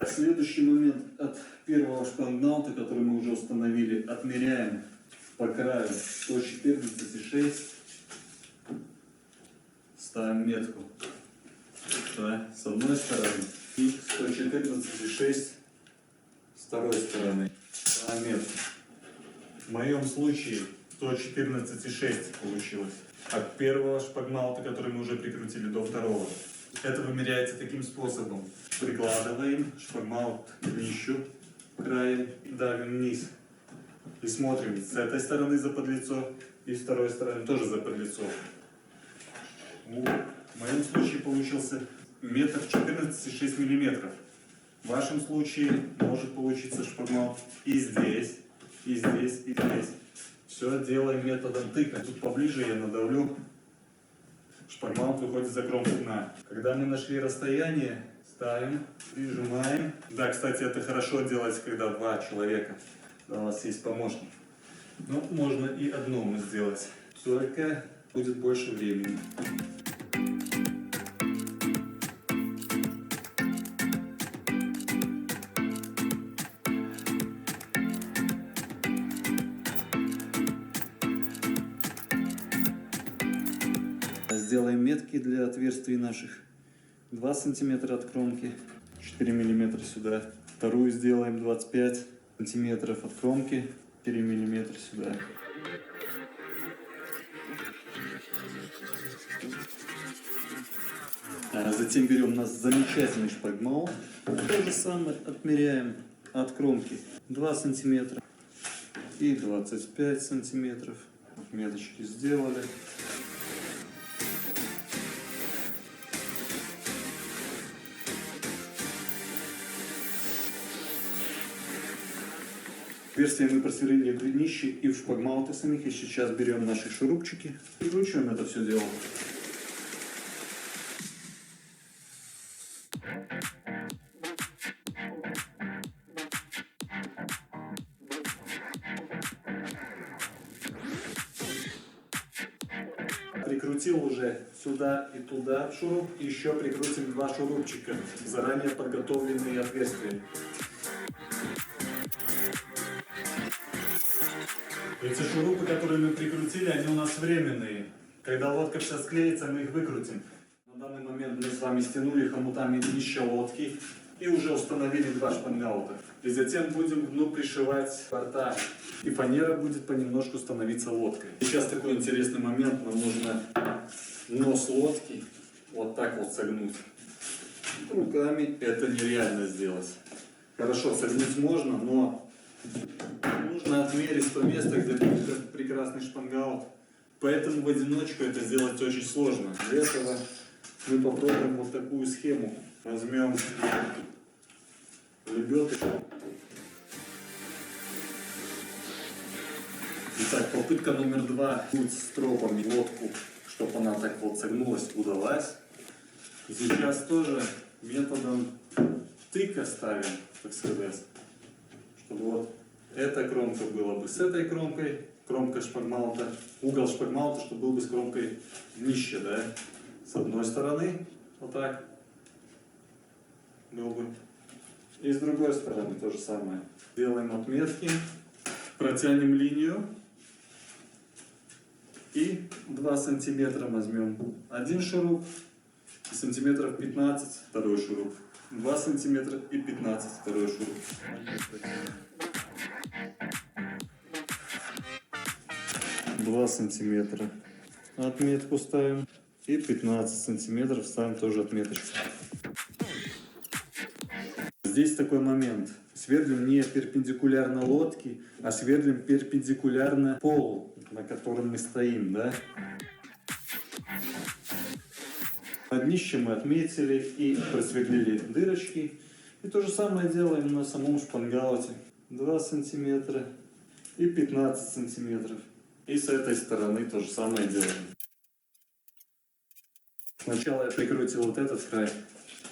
Следующий момент от первого шпагмаута, который мы уже установили, отмеряем по краю 114,6. Ставим метку. Да, с одной стороны. И 114,6 с второй стороны. Ставим метку. В моем случае 114,6 получилось. От первого шпагмаута, который мы уже прикрутили, до второго. Это вымеряется таким способом. Прикладываем шпагмаут к днищу краем и давим вниз. И смотрим с этой стороны за подлицо и с второй стороны тоже за подлицо. В моем случае получился 1,14,6 мм. В вашем случае может получиться шпагмаут и здесь, и здесь, и здесь. Все делаем методом тыка. Тут поближе я надавлю. Шпагмаут выходит за кромку дна. Когда мы нашли расстояние, ставим, прижимаем. Да, кстати, это хорошо делать, когда два человека. Когда у вас есть помощник. Но можно и одному сделать. Только будет больше времени. Сделаем метки для отверстий наших. 2 сантиметра от кромки, 4 миллиметра сюда. Вторую сделаем 25 сантиметров от кромки, 4 миллиметра сюда. Затем берем наш замечательный шпагмаут. То же самое отмеряем от кромки 2 сантиметра и 25 сантиметров. Меточки сделали. Отверстие мы просверлили в днище и в шпагмауты самих. И сейчас берем наши шурупчики и прикручиваем это все дело. Прикрутил уже сюда и туда шуруп. И еще прикрутим 2 шурупчика, заранее подготовленные отверстия. Эти шурупы, которые мы прикрутили, они у нас временные. Когда лодка вся склеится, мы их выкрутим. На данный момент мы с вами стянули хомутами днище лодки и уже установили 2 шпагмаута. И затем будем к дну пришивать борта. И фанера будет понемножку становиться лодкой. Сейчас такой интересный момент. Нам нужно нос лодки вот так вот согнуть. Руками это нереально сделать. Хорошо, согнуть можно, но нужно отмерить то место, где будет прекрасный шпангаут. Поэтому в одиночку это сделать очень сложно. Для этого мы попробуем вот такую схему. Возьмем лебедку. Итак, попытка номер 2. Будет с тропами лодку, чтобы она так вот согнулась, удалась. И сейчас тоже методом тыка ставим, так сказать. Чтобы вот эта кромка была бы с этой кромкой, кромка шпагмаута, угол шпагмаута, чтобы был бы с кромкой днища, да? С одной стороны, вот так, был бы. И с другой стороны то же самое. Делаем отметки, протянем линию и 2 сантиметра возьмем один шуруп, и сантиметров 15 второй шуруп. 2 сантиметра и 15 второй шуруп. 2 сантиметра. Отметку ставим. И 15 сантиметров ставим тоже отметочку. Здесь такой момент. Сверлим не перпендикулярно лодке, а сверлим перпендикулярно полу, на котором мы стоим, да? На днище мы отметили и просверлили дырочки. И то же самое делаем на самом шпангауте. 2 сантиметра и 15 сантиметров. И с этой стороны то же самое делаем. Сначала я прикрутил вот этот край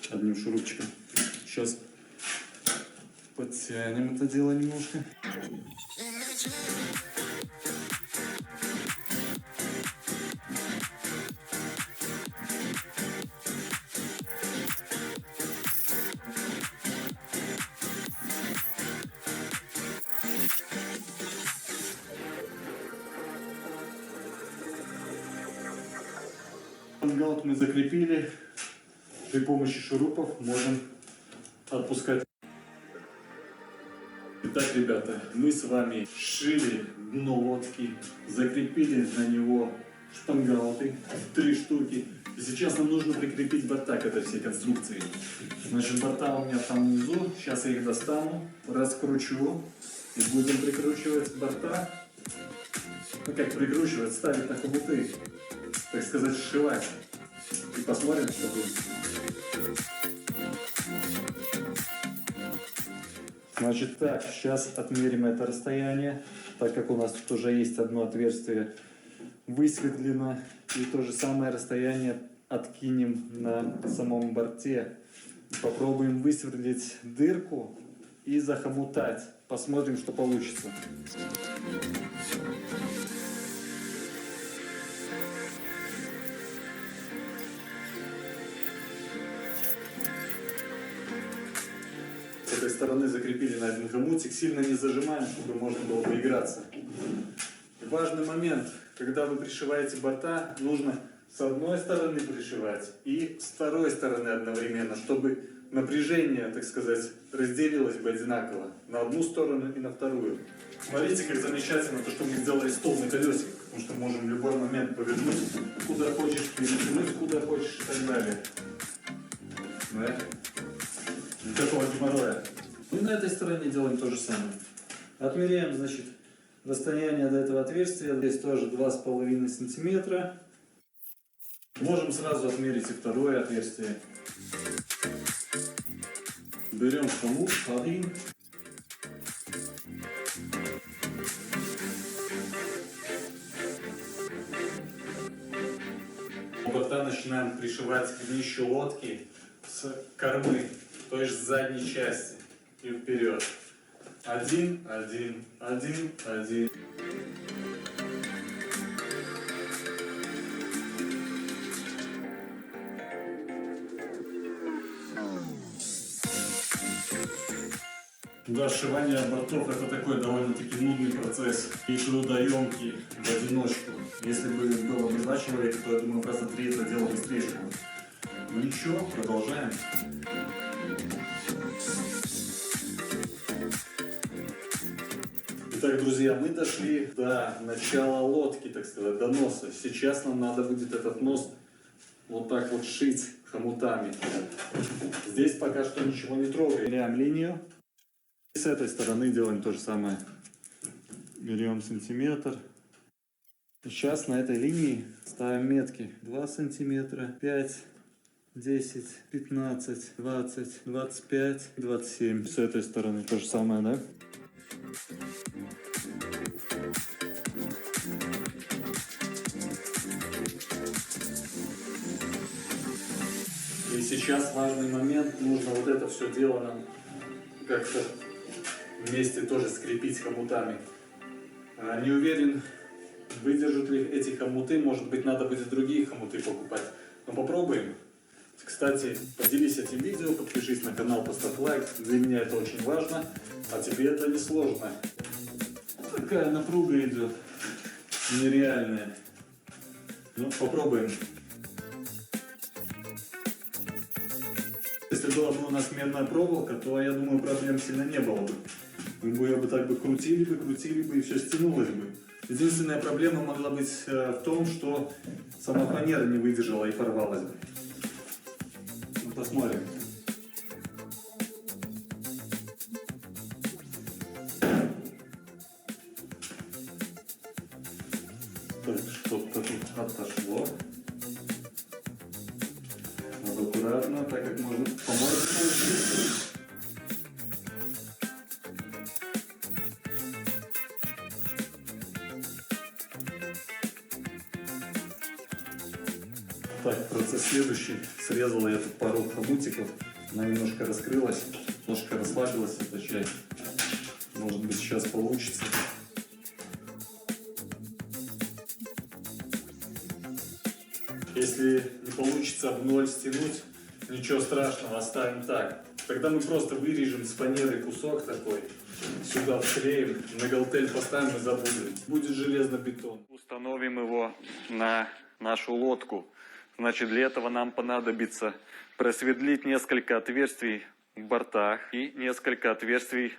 одним шурупчиком. Сейчас подтянем это дело немножко. Шпангаут мы закрепили. При помощи шурупов можем отпускать. Итак, ребята, мы с вами сшили дно лодки, закрепили на него шпангауты, 3 штуки. И сейчас нам нужно прикрепить борта к этой всей конструкции. Значит, борта у меня там внизу. Сейчас я их достану, раскручу и будем прикручивать борта. Ну как прикручивать, ставить на хомуты, так сказать, сшивать. И посмотрим, что будет. Значит так, сейчас отмерим это расстояние, так как у нас тут уже есть одно отверстие высветлено. И то же самое расстояние откинем на самом борте. Попробуем высверлить дырку и захомутать. Посмотрим, что получится. С этой стороны закрепили на один хомутик, сильно не зажимаем, чтобы можно было поиграться. Важный момент, когда вы пришиваете борта, нужно с одной стороны пришивать и с второй стороны одновременно, чтобы напряжение, так сказать, разделилось бы одинаково на одну сторону и на вторую. Смотрите, как замечательно то, что мы сделали стол на колесиках, потому что можем в любой момент повернуть, куда хочешь, перевернуть, куда хочешь и так далее. Да? Никакого геморроя. И на этой стороне делаем то же самое. Отмеряем, значит, расстояние до этого отверстия. Здесь тоже 2,5 сантиметра. Можем сразу отмерить и второе отверстие. Берем хомут один. Борта начинаем пришивать к днищу лодки с кормы, то есть с задней части и вперед. 1, 1, 1, 1. Да, сшивание бортов это такой довольно-таки нудный процесс и трудоемкий в одиночку. Если бы было бы 2 человека, то я думаю, просто 3 это дело быстрее шло. Ну ничего, продолжаем. Итак, друзья, мы дошли до начала лодки, так сказать, до носа. Сейчас нам надо будет этот нос вот так вот шить хомутами. Здесь пока что ничего не трогаем. Берем линию. С этой стороны делаем то же самое. Берем сантиметр. Сейчас на этой линии ставим метки. 2 сантиметра, 5, 10, 15, 20, 25, 27. С этой стороны то же самое, да? И сейчас важный момент. Нужно вот это все дело нам как-то вместе тоже скрепить хомутами. Не уверен, выдержат ли эти хомуты. Может быть, надо будет другие хомуты покупать. Но попробуем. Кстати, поделись этим видео, подпишись на канал, поставь лайк. Для меня это очень важно, а тебе это не сложно. Такая напруга идет нереальная. Ну, попробуем. Если была бы у нас медная проволока, то, я думаю, проблем сильно не было бы. Мы бы ее так крутили бы, и все стянулось бы. Единственная проблема могла быть в том, что сама фанера не выдержала и порвалась бы. Ну, посмотрим. Так, что-то тут отошло. Надо аккуратно, так как можно помочь. Так, процесс следующий. Срезал я тут пару хомутиков. Она немножко раскрылась, немножко расслабилась эта часть. Может быть, сейчас получится. Если не получится в ноль стянуть, ничего страшного, оставим так. Тогда мы просто вырежем с фанеры кусок такой, сюда вклеим, на галтель поставим и забудем. Будет железобетон. Установим его на нашу лодку. Значит, для этого нам понадобится просверлить несколько отверстий в бортах и несколько отверстий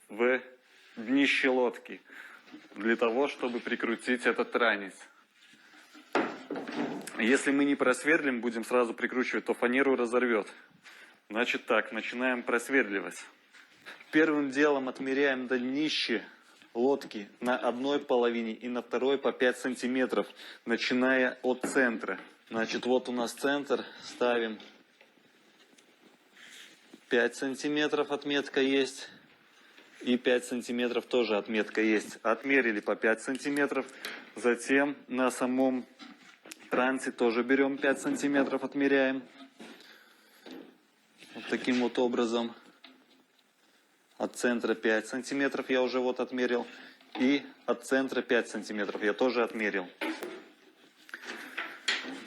в днище лодки, для того, чтобы прикрутить этот ранец. Если мы не просверлим, будем сразу прикручивать, то фанеру разорвет. Значит так, начинаем просверливать. Первым делом отмеряем днище лодки на одной половине и на второй по 5 сантиметров, начиная от центра. Значит, вот у нас центр, ставим 5 сантиметров отметка есть. И 5 сантиметров тоже отметка есть. Отмерили по 5 сантиметров. Затем на самом трансе тоже берем 5 сантиметров, отмеряем. Вот таким вот образом. От центра 5 сантиметров я уже вот отмерил. И от центра 5 сантиметров я тоже отмерил.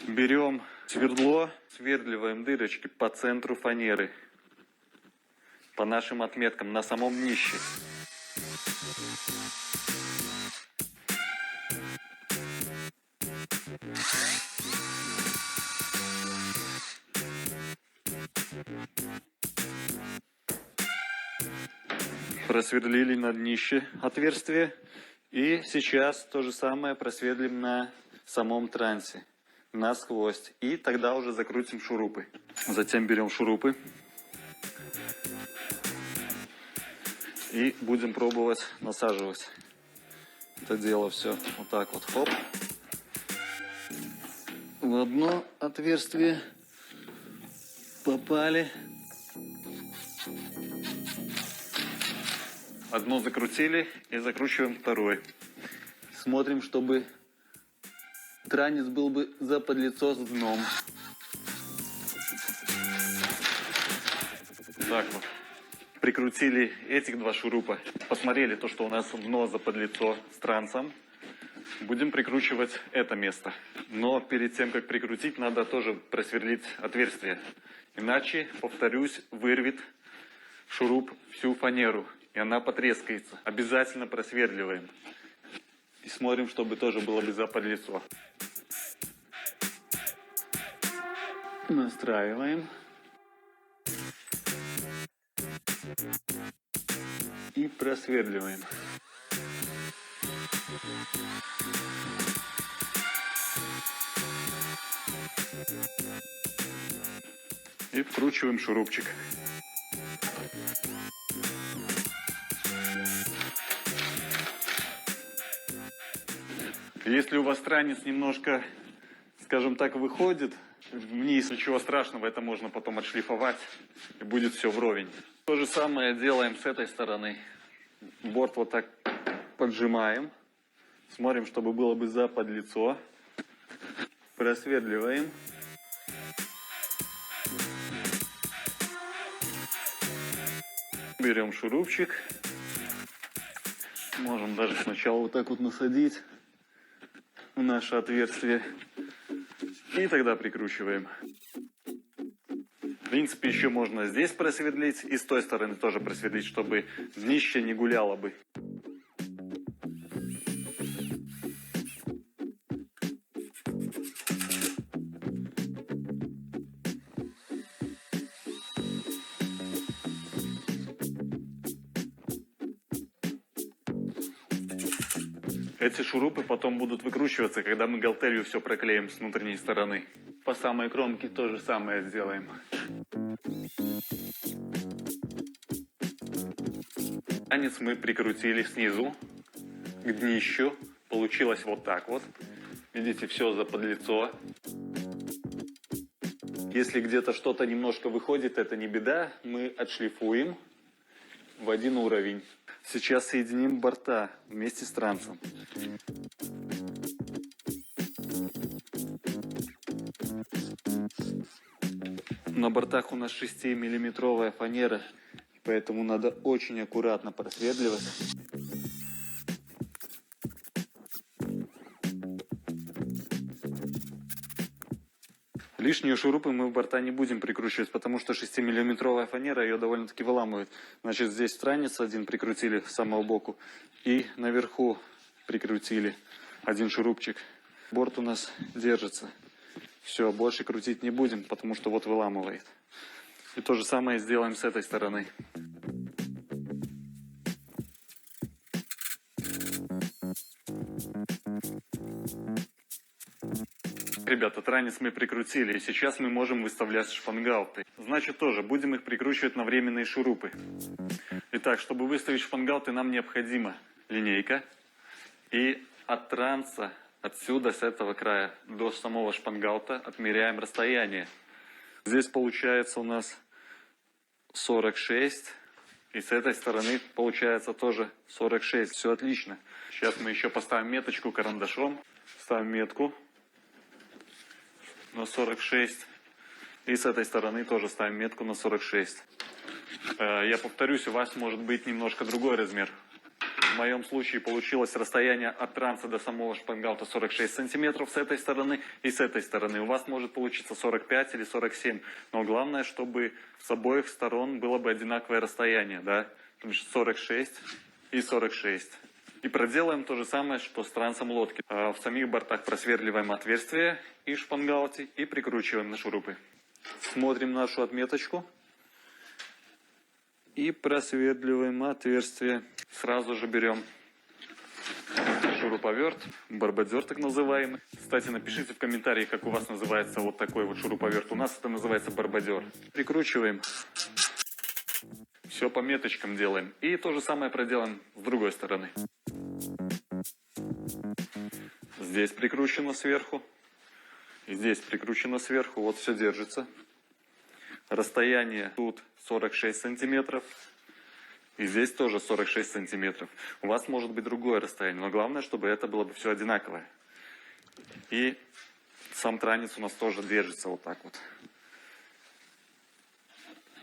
Берем свердло, свердливаем дырочки по центру фанеры. По нашим отметкам на самом днище. Просверлили на днище отверстие. И сейчас то же самое просверлим на самом трансе. Насквозь. И тогда уже закрутим шурупы. Затем берем шурупы. И будем пробовать насаживать. Это дело все вот так вот. Хоп. В одно отверстие попали. Одно закрутили и закручиваем второй. Смотрим, чтобы транец был бы заподлицо с дном. Так вот. Прикрутили этих два шурупа. Посмотрели то, что у нас дно заподлицо с трансом. Будем прикручивать это место. Но перед тем, как прикрутить, надо тоже просверлить отверстие. Иначе, повторюсь, вырвет шуруп всю фанеру. И она потрескается. Обязательно просверливаем. И смотрим, чтобы тоже было бы заподлицо. Настраиваем. И просверливаем. И вкручиваем шурупчик. Если у вас транец немножко, скажем так, выходит вниз, ничего страшного, это можно потом отшлифовать, и будет все вровень. То же самое делаем с этой стороны. Борт вот так поджимаем. Смотрим, чтобы было бы заподлицо. Просверливаем. Берем шурупчик. Можем даже сначала вот так вот насадить в наше отверстие. И тогда прикручиваем. В принципе, еще можно здесь просверлить и с той стороны тоже просверлить, чтобы днище не гуляло бы. Эти шурупы потом будут выкручиваться, когда мы галтелью все проклеим с внутренней стороны. По самой кромке то же самое сделаем. Ранец мы прикрутили снизу к днищу. Получилось вот так вот. Видите, все заподлицо. Если где-то что-то немножко выходит, это не беда. Мы отшлифуем в один уровень. Сейчас соединим борта вместе с трансом. На бортах у нас 6-миллиметровая фанера, поэтому надо очень аккуратно просверливать. Лишние шурупы мы в борта не будем прикручивать, потому что 6-миллиметровая фанера ее довольно-таки выламывает. Значит, здесь транец один прикрутили с самого боку и наверху прикрутили один шурупчик. Борт у нас держится. Все, больше крутить не будем, потому что вот выламывает. И то же самое сделаем с этой стороны. Ребята, транец мы прикрутили, и сейчас мы можем выставлять шпангауты. Значит, тоже будем их прикручивать на временные шурупы. Итак, чтобы выставить шпангауты, нам необходима линейка. И от транса, отсюда, с этого края, до самого шпангаута отмеряем расстояние. Здесь получается у нас 46. И с этой стороны получается тоже 46. Все отлично. Сейчас мы еще поставим меточку карандашом. Ставим метку на 46. И с этой стороны тоже ставим метку на 46. Я повторюсь, у вас может быть немножко другой размер. В моем случае получилось расстояние от транса до самого шпангаута 46 сантиметров с этой стороны и с этой стороны. У вас может получиться 45 или 47. Но главное, чтобы с обоих сторон было бы одинаковое расстояние. Да? То есть 46 и 46. И проделаем то же самое, что с трансом лодки. В самих бортах просверливаем отверстие и шпангауте и прикручиваем на шурупы. Смотрим нашу отметочку и просверливаем отверстие. Сразу же берем шуруповерт, барбадер так называемый. Кстати, напишите в комментарии, как у вас называется вот такой вот шуруповерт. У нас это называется барбадер. Прикручиваем. Все по меточкам делаем. И то же самое проделаем с другой стороны. Здесь прикручено сверху. И здесь прикручено сверху. Вот все держится. Расстояние тут 46 сантиметров. И здесь тоже 46 сантиметров. У вас может быть другое расстояние. Но главное, чтобы это было бы все одинаковое. И сам транец у нас тоже держится вот так вот.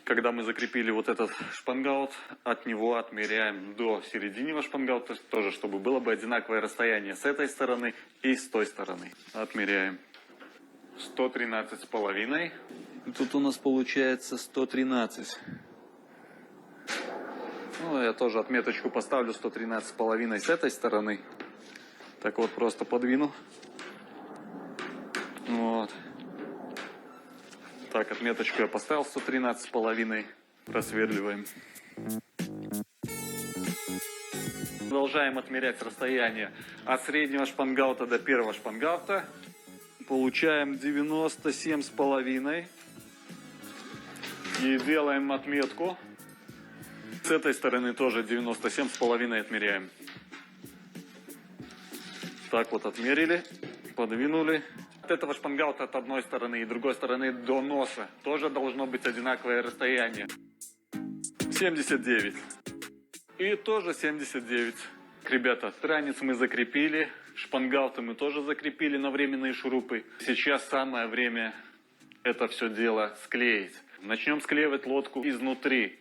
Когда мы закрепили вот этот шпангаут, от него отмеряем до середины шпангаута, тоже, чтобы было бы одинаковое расстояние с этой стороны и с той стороны. Отмеряем 113,5. Тут у нас получается 113. Ну, я тоже отметочку поставлю 113,5 с этой стороны. Так вот, просто подвину. Вот. Так, отметочку я поставил 113,5. Просверливаем. Продолжаем отмерять расстояние от среднего шпангаута до первого шпангаута. Получаем 97,5. И делаем отметку. С этой стороны тоже 97,5 отмеряем. Так вот отмерили, подвинули. От этого шпангаута от одной стороны и другой стороны до носа тоже должно быть одинаковое расстояние. 79. И тоже 79. Ребята, транец мы закрепили, шпангауты мы тоже закрепили на временные шурупы. Сейчас самое время это все дело склеить. Начнем склеивать лодку изнутри.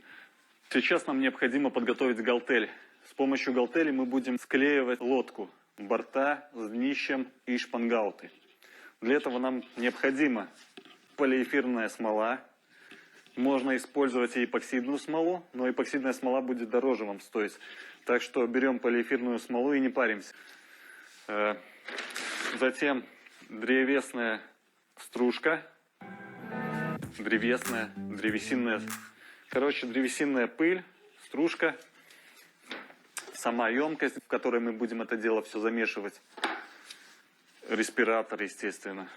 Сейчас нам необходимо подготовить галтель. С помощью галтели мы будем склеивать лодку, борта с днищем и шпангауты. Для этого нам необходима полиэфирная смола. Можно использовать и эпоксидную смолу, но эпоксидная смола будет дороже вам стоить. Так что берем полиэфирную смолу и не паримся. Затем древесная стружка. Древесинная. Короче, древесинная пыль, стружка. сама емкость, в которой мы будем это дело все замешивать. Респиратор, естественно.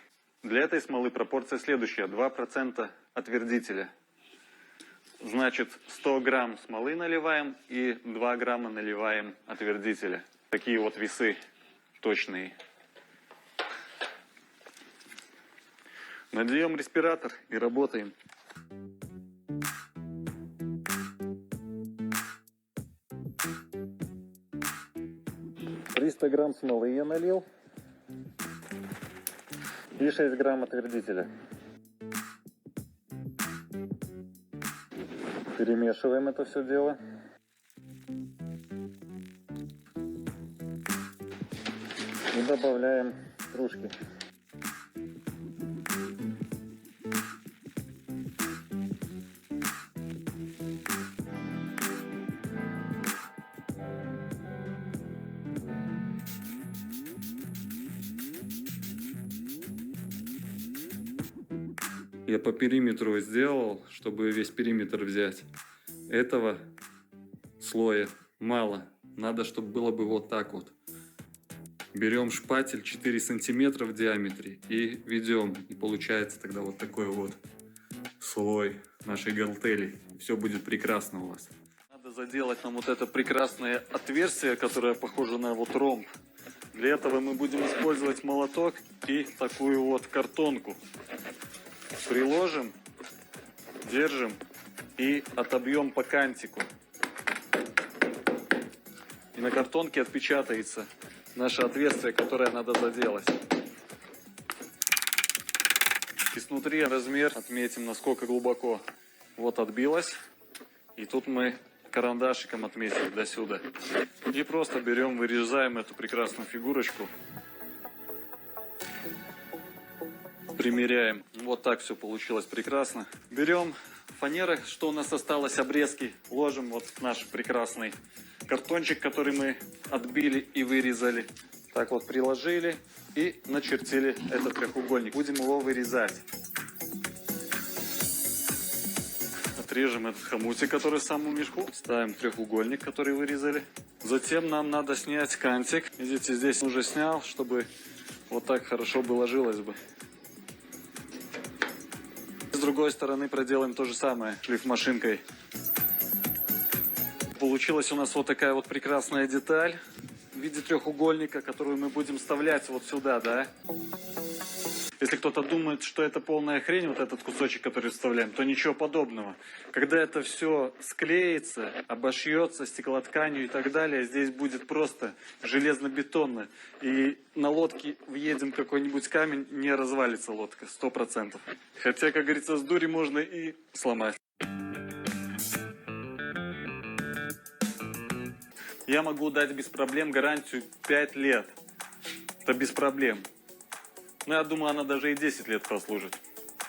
Для этой смолы пропорция следующая. 2% отвердителя. Значит, 100 грамм смолы наливаем и 2 грамма наливаем отвердителя. Такие вот весы точные. Нальем респиратор и работаем. 300 грамм смолы я налил и 6 грамм отвердителя. Перемешиваем это все дело. И добавляем стружки. Я по периметру сделал, чтобы весь периметр взять. Этого слоя мало. Надо, чтобы было бы вот так вот. Берем шпатель 4 сантиметра в диаметре и ведем. И получается тогда вот такой вот слой нашей галтели. Все будет прекрасно у вас. Надо заделать нам вот это прекрасное отверстие, которое похоже на вот ромб. Для этого мы будем использовать молоток и такую вот картонку. Приложим, держим и отобьем по кантику. И на картонке отпечатается наше отверстие, которое надо заделать. И снутри размер отметим, насколько глубоко. Вот отбилось. И тут мы карандашиком отметили до сюда. И просто берем, вырезаем эту прекрасную фигурочку. Примеряем. Вот так все получилось прекрасно. Берем фанеры, что у нас осталось, обрезки, ложим вот в наш прекрасный картончик, который мы отбили и вырезали. Так вот приложили и начертили этот треугольник. Будем его вырезать. Отрежем этот хомутик, который в самом мешку. Ставим треугольник, который вырезали. Затем нам надо снять кантик. Видите, здесь уже снял, чтобы вот так хорошо бы ложилось бы. С другой стороны проделаем то же самое шлифмашинкой. Получилась у нас вот такая вот прекрасная деталь в виде треугольника, которую мы будем вставлять вот сюда, да. Если кто-то думает, что это полная хрень, вот этот кусочек, который вставляем, то ничего подобного. Когда это все склеится, обошьется стеклотканью и так далее, здесь будет просто железно-бетонно. И на лодке въедем какой-нибудь камень, не развалится лодка, 100%. Хотя, как говорится, с дури можно и сломать. Я могу дать без проблем гарантию 5 лет. Это без проблем. Но я думаю, она даже и 10 лет прослужит.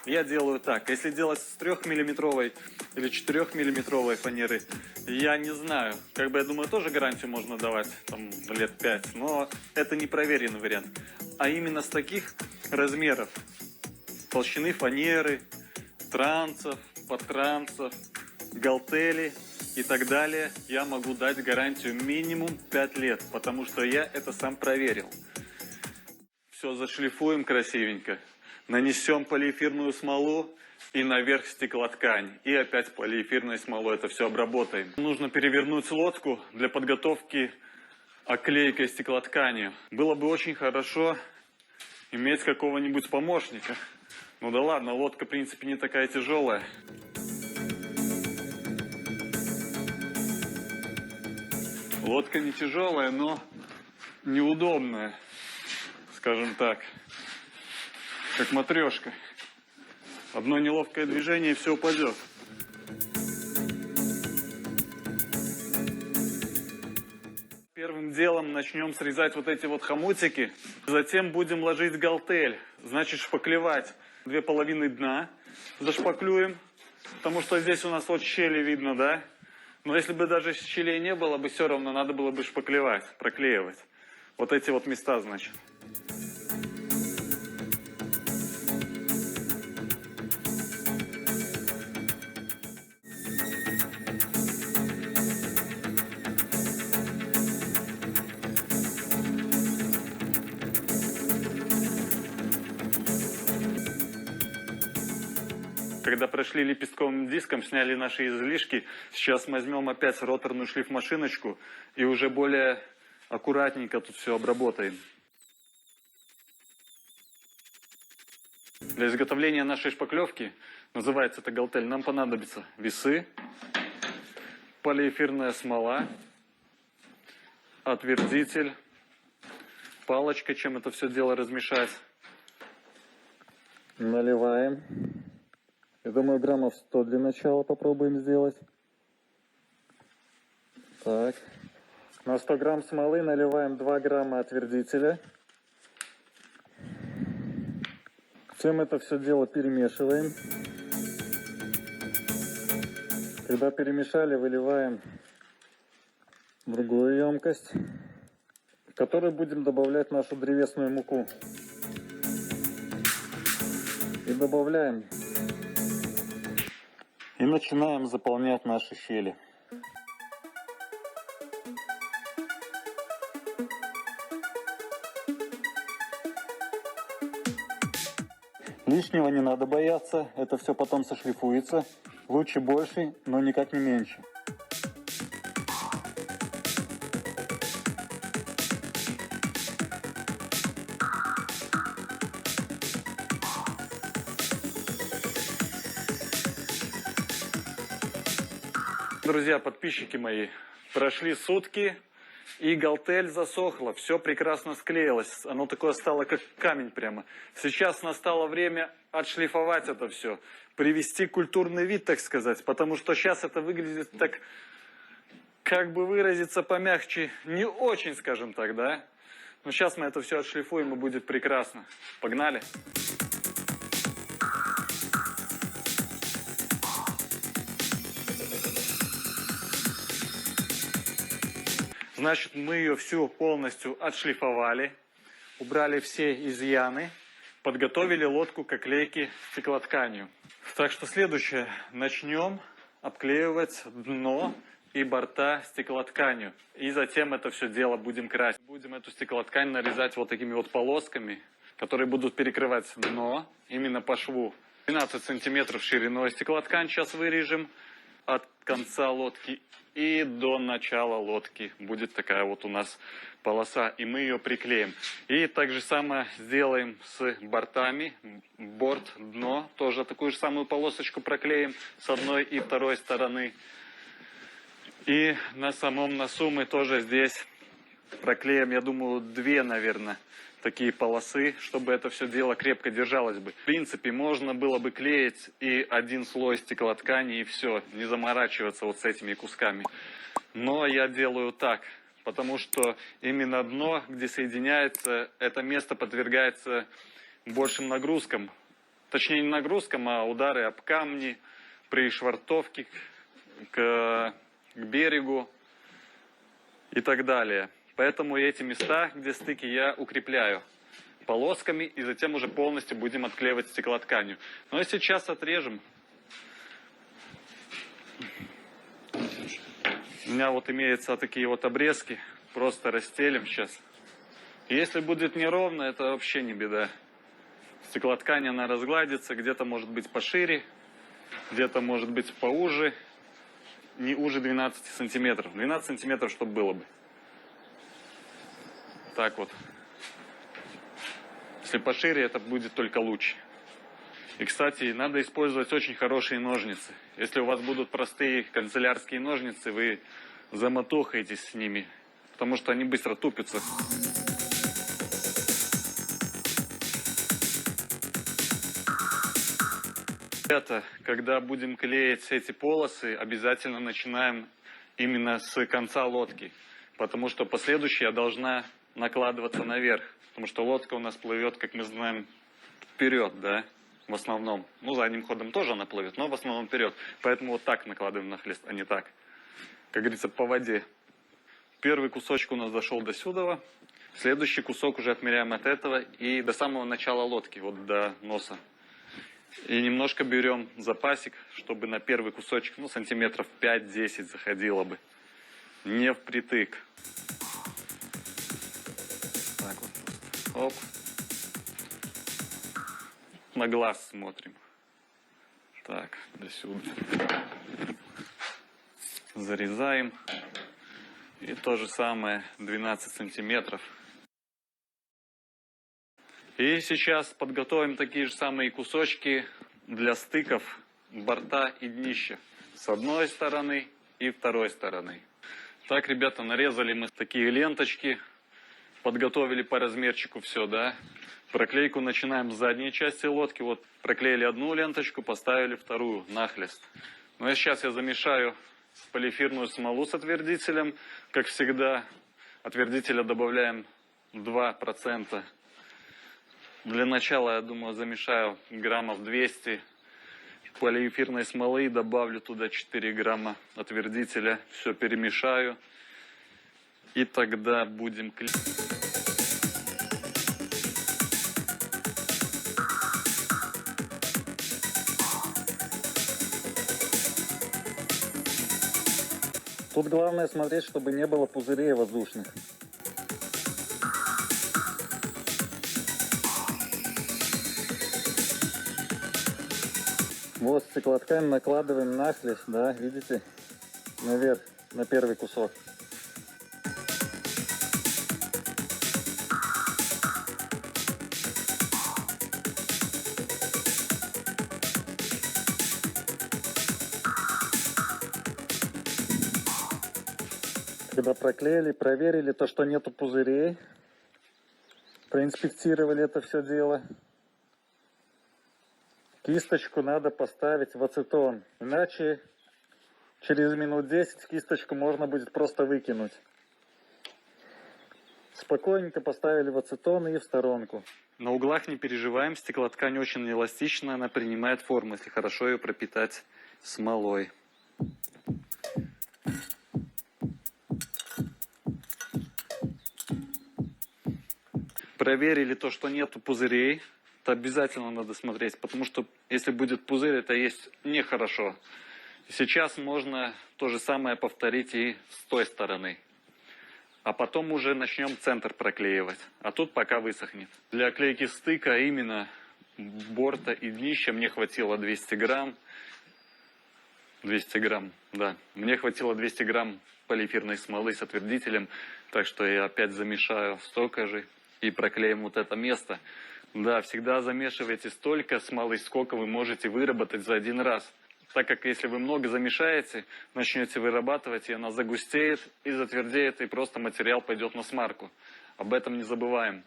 Я делаю так. Если делать с 3-миллиметровой или 4-миллиметровой фанеры, я не знаю. Как бы, я думаю, тоже гарантию можно давать там, лет 5. Но это не проверенный вариант. А именно с таких размеров. Толщины фанеры, трансов, подтрансов, галтели и так далее. Я могу дать гарантию минимум 5 лет. Потому что я это сам проверил. Все зашлифуем красивенько, нанесем полиэфирную смолу и наверх стеклоткань. И опять полиэфирной смолой это все обработаем. Нужно перевернуть лодку для подготовки оклейкой стеклотканью. Было бы очень хорошо иметь какого-нибудь помощника. Ну да ладно, лодка в принципе не такая тяжелая. Лодка не тяжелая, но неудобная. Скажем так, как матрешка. Одно неловкое движение и все упадет. Первым делом начнем срезать вот эти вот хомутики. Затем будем ложить галтель. Значит, шпаклевать 2,5 дна. Зашпаклюем. Потому что здесь у нас вот щели видно, да? Но если бы даже щелей не было бы, все равно надо было бы шпаклевать, проклеивать. Вот эти вот места, значит. Когда прошли лепестковым диском, сняли наши излишки. Сейчас возьмем опять роторную шлифмашиночку и уже более аккуратненько тут все обработаем. Для изготовления нашей шпаклевки, называется это галтель, нам понадобятся весы, полиэфирная смола, отвердитель, палочка, чем это все дело размешать. Наливаем. Я думаю, граммов 100 для начала попробуем сделать. Так. На 100 грамм смолы наливаем 2 грамма отвердителя. Затем это все дело перемешиваем. Когда перемешали, выливаем в другую емкость, в которой будем добавлять нашу древесную муку. И добавляем. И начинаем заполнять наши щели. Лишнего не надо бояться, это все потом сошлифуется. Лучше больше, но никак не меньше. Друзья, подписчики мои, прошли сутки, и галтель засохла, все прекрасно склеилось, оно такое стало как камень прямо. Сейчас настало время отшлифовать это все, привести культурный вид, так сказать, потому что сейчас это выглядит так, как бы выразиться помягче, не очень, скажем так, да? Но сейчас мы это все отшлифуем, и будет прекрасно. Погнали! Значит, мы ее всю полностью отшлифовали, убрали все изъяны, подготовили лодку к оклейке стеклотканью. Так что следующее. Начнем обклеивать дно и борта стеклотканью. И затем это все дело будем красить. Будем эту стеклоткань нарезать вот такими вот полосками, которые будут перекрывать дно именно по шву. 12 сантиметров шириной стеклоткань сейчас вырежем от конца лодки и до начала лодки будет такая вот у нас полоса, и мы ее приклеим. И так же самое сделаем с бортами. Борт, дно, тоже такую же самую полосочку проклеим с одной и второй стороны. И на самом носу мы тоже здесь проклеим, я думаю, 2, наверное, такие полосы, чтобы это все дело крепко держалось бы. В принципе, можно было бы клеить и один слой стеклоткани, и все, не заморачиваться вот с этими кусками. Но я делаю так, потому что именно дно, где соединяется, это место подвергается большим нагрузкам. Точнее, не нагрузкам, а удары об камни при швартовке к берегу и так далее. Поэтому эти места, где стыки, я укрепляю полосками и затем уже полностью будем отклеивать стеклотканью. Но сейчас отрежем. У меня вот имеются такие вот обрезки. Просто расстелим сейчас. Если будет неровно, это вообще не беда. Стеклоткань, она разгладится. Где-то может быть пошире, где-то может быть поуже. Не уже 12 сантиметров. 12 сантиметров, чтобы было бы. Так вот. Если пошире, это будет только лучше. И, кстати, надо использовать очень хорошие ножницы. Если у вас будут простые канцелярские ножницы, вы замотохаетесь с ними, потому что они быстро тупятся. Ребята, когда будем клеить эти полосы, обязательно начинаем именно с конца лодки, потому что последующая должна накладываться наверх, потому что лодка у нас плывет, как мы знаем, вперед, да, в основном. Ну, задним ходом тоже она плывет, но в основном вперед. Поэтому вот так накладываем нахлест, а не так. Как говорится, по воде. Первый кусочек у нас дошел до сюда. Следующий кусок уже отмеряем от этого и до самого начала лодки, вот до носа. И немножко берем запасик, чтобы на первый кусочек, ну, сантиметров 5-10 заходило бы. Не впритык. Так вот. Оп. На глаз смотрим. Так. до сюда. Зарезаем. И то же самое 12 сантиметров. И сейчас подготовим такие же самые кусочки для стыков борта и днища. С одной стороны и второй стороны. Так, ребята, нарезали мы такие ленточки. Подготовили по размерчику все, да. Проклейку начинаем с задней части лодки. Вот проклеили одну ленточку, поставили вторую нахлест. Ну и сейчас я замешаю полиэфирную смолу с отвердителем. Как всегда, отвердителя добавляем 2%. Для начала, я думаю, замешаю граммов 200 полиэфирной смолы и добавлю туда 4 грамма отвердителя. Все перемешаю. И тогда будем клеить. Тут главное смотреть, чтобы не было пузырей воздушных. Вот стеклоткань накладываем нахлест, да, видите, наверх, на первый кусок. Когда проклеили, проверили то, что нету пузырей, проинспектировали это все дело. Кисточку надо поставить в ацетон, иначе через минут 10 кисточку можно будет просто выкинуть. Спокойненько поставили в ацетон и в сторонку. На углах не переживаем, стеклоткань очень эластична, она принимает форму, если хорошо ее пропитать смолой. Проверили то, что нету пузырей. Это обязательно надо смотреть, потому что если будет пузырь, это есть нехорошо. Сейчас можно то же самое повторить и с той стороны. А потом уже начнем центр проклеивать. А тут пока высохнет. Для клейки стыка именно борта и днища мне хватило 200 грамм. 200 грамм, да. Мне хватило 200 грамм полиэфирной смолы с отвердителем. Так что я опять замешаю столько же и проклеим вот это место. Да, всегда замешивайте столько смолы, сколько вы можете выработать за один раз. Так как если вы много замешаете, начнете вырабатывать, и она загустеет, и затвердеет, и просто материал пойдет на смарку. Об этом не забываем.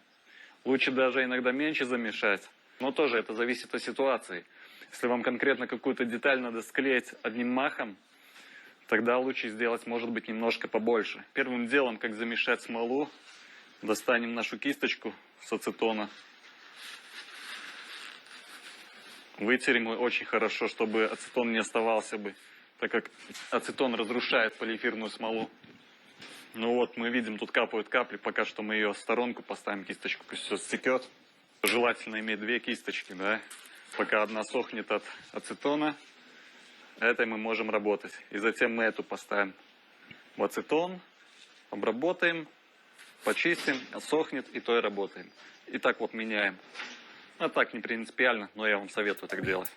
Лучше даже иногда меньше замешать, но тоже это зависит от ситуации. Если вам конкретно какую-то деталь надо склеить одним махом, тогда лучше сделать, может быть, немножко побольше. Первым делом, как замешать смолу, достанем нашу кисточку с ацетона. Вытерем его очень хорошо, чтобы ацетон не оставался бы, так как ацетон разрушает полиэфирную смолу. Ну вот, мы видим, тут капают капли, пока что мы ее в сторонку поставим, кисточку, пусть все стекет. Желательно иметь две кисточки, да, пока одна сохнет от ацетона, этой мы можем работать. И затем мы эту поставим в ацетон, обработаем, почистим, сохнет, и то и работаем. И так вот меняем. А так не принципиально, но я вам советую так делать.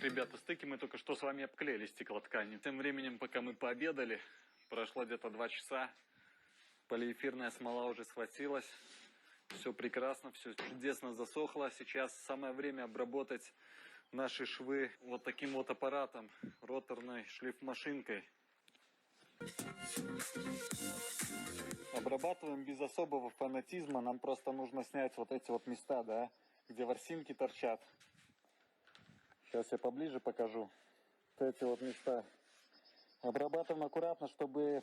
Ребята, стыки мы только что с вами обклеили стеклотканью. Тем временем, пока мы пообедали, прошло где-то 2 часа, полиэфирная смола уже схватилась. Все прекрасно, все чудесно засохло. Сейчас самое время обработать наши швы вот таким вот аппаратом, роторной шлифмашинкой. Обрабатываем без особого фанатизма, нам просто нужно снять вот эти вот места, да, где ворсинки торчат. Сейчас я поближе покажу. Вот эти вот места. Обрабатываем аккуратно, чтобы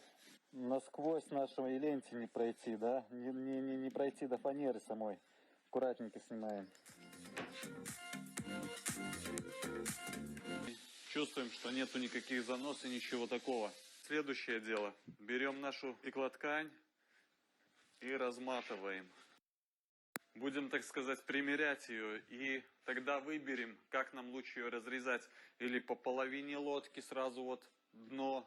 насквозь нашей ленте не пройти, да? Не пройти до фанеры самой. Аккуратненько снимаем. Чувствуем, что нету никаких занос и ничего такого. Следующее дело. Берем нашу стеклоткань и разматываем. Будем, так сказать, примерять ее, и тогда выберем, как нам лучше ее разрезать. Или по половине лодки сразу вот дно,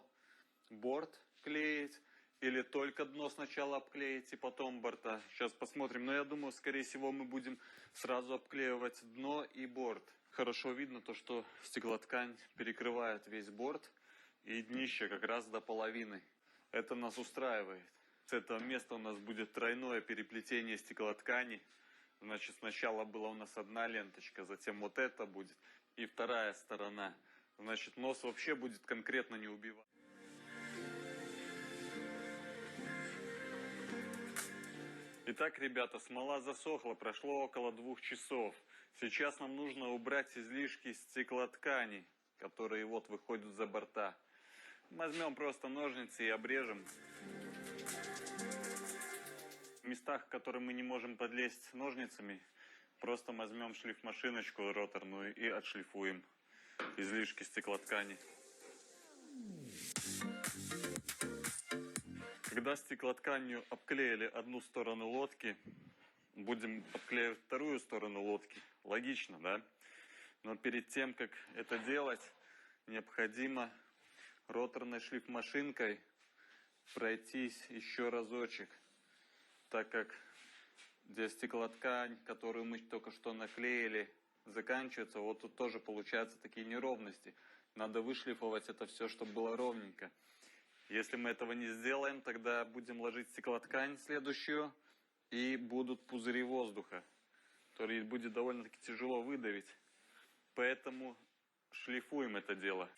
борт клеить, или только дно сначала обклеить и потом борта. Сейчас посмотрим. Но я думаю, скорее всего, мы будем сразу обклеивать дно и борт. Хорошо видно то, что стеклоткань перекрывает весь борт и днище как раз до половины. Это нас устраивает. С этого места у нас будет тройное переплетение стеклоткани. Значит, сначала была у нас одна ленточка, затем вот это будет, и вторая сторона. Значит, нос вообще будет конкретно не убивать. Итак, ребята, смола засохла, прошло около 2 часов. Сейчас нам нужно убрать излишки стеклоткани, которые вот выходят за борта. Возьмем просто ножницы и обрежем. В местах, в которые мы не можем подлезть ножницами, просто возьмем шлифмашиночку роторную и отшлифуем излишки стеклоткани. Когда стеклотканью обклеили одну сторону лодки, будем обклеивать вторую сторону лодки. Логично, да? Но перед тем, как это делать, необходимо роторной шлифмашинкой пройтись еще разочек, так как где стеклоткань, которую мы только что наклеили, заканчивается, вот тут тоже получаются такие неровности. Надо вышлифовать это все, чтобы было ровненько. Если мы этого не сделаем, тогда будем ложить стеклоткань следующую, и будут пузыри воздуха, которые будет довольно-таки тяжело выдавить. Поэтому шлифуем это дело.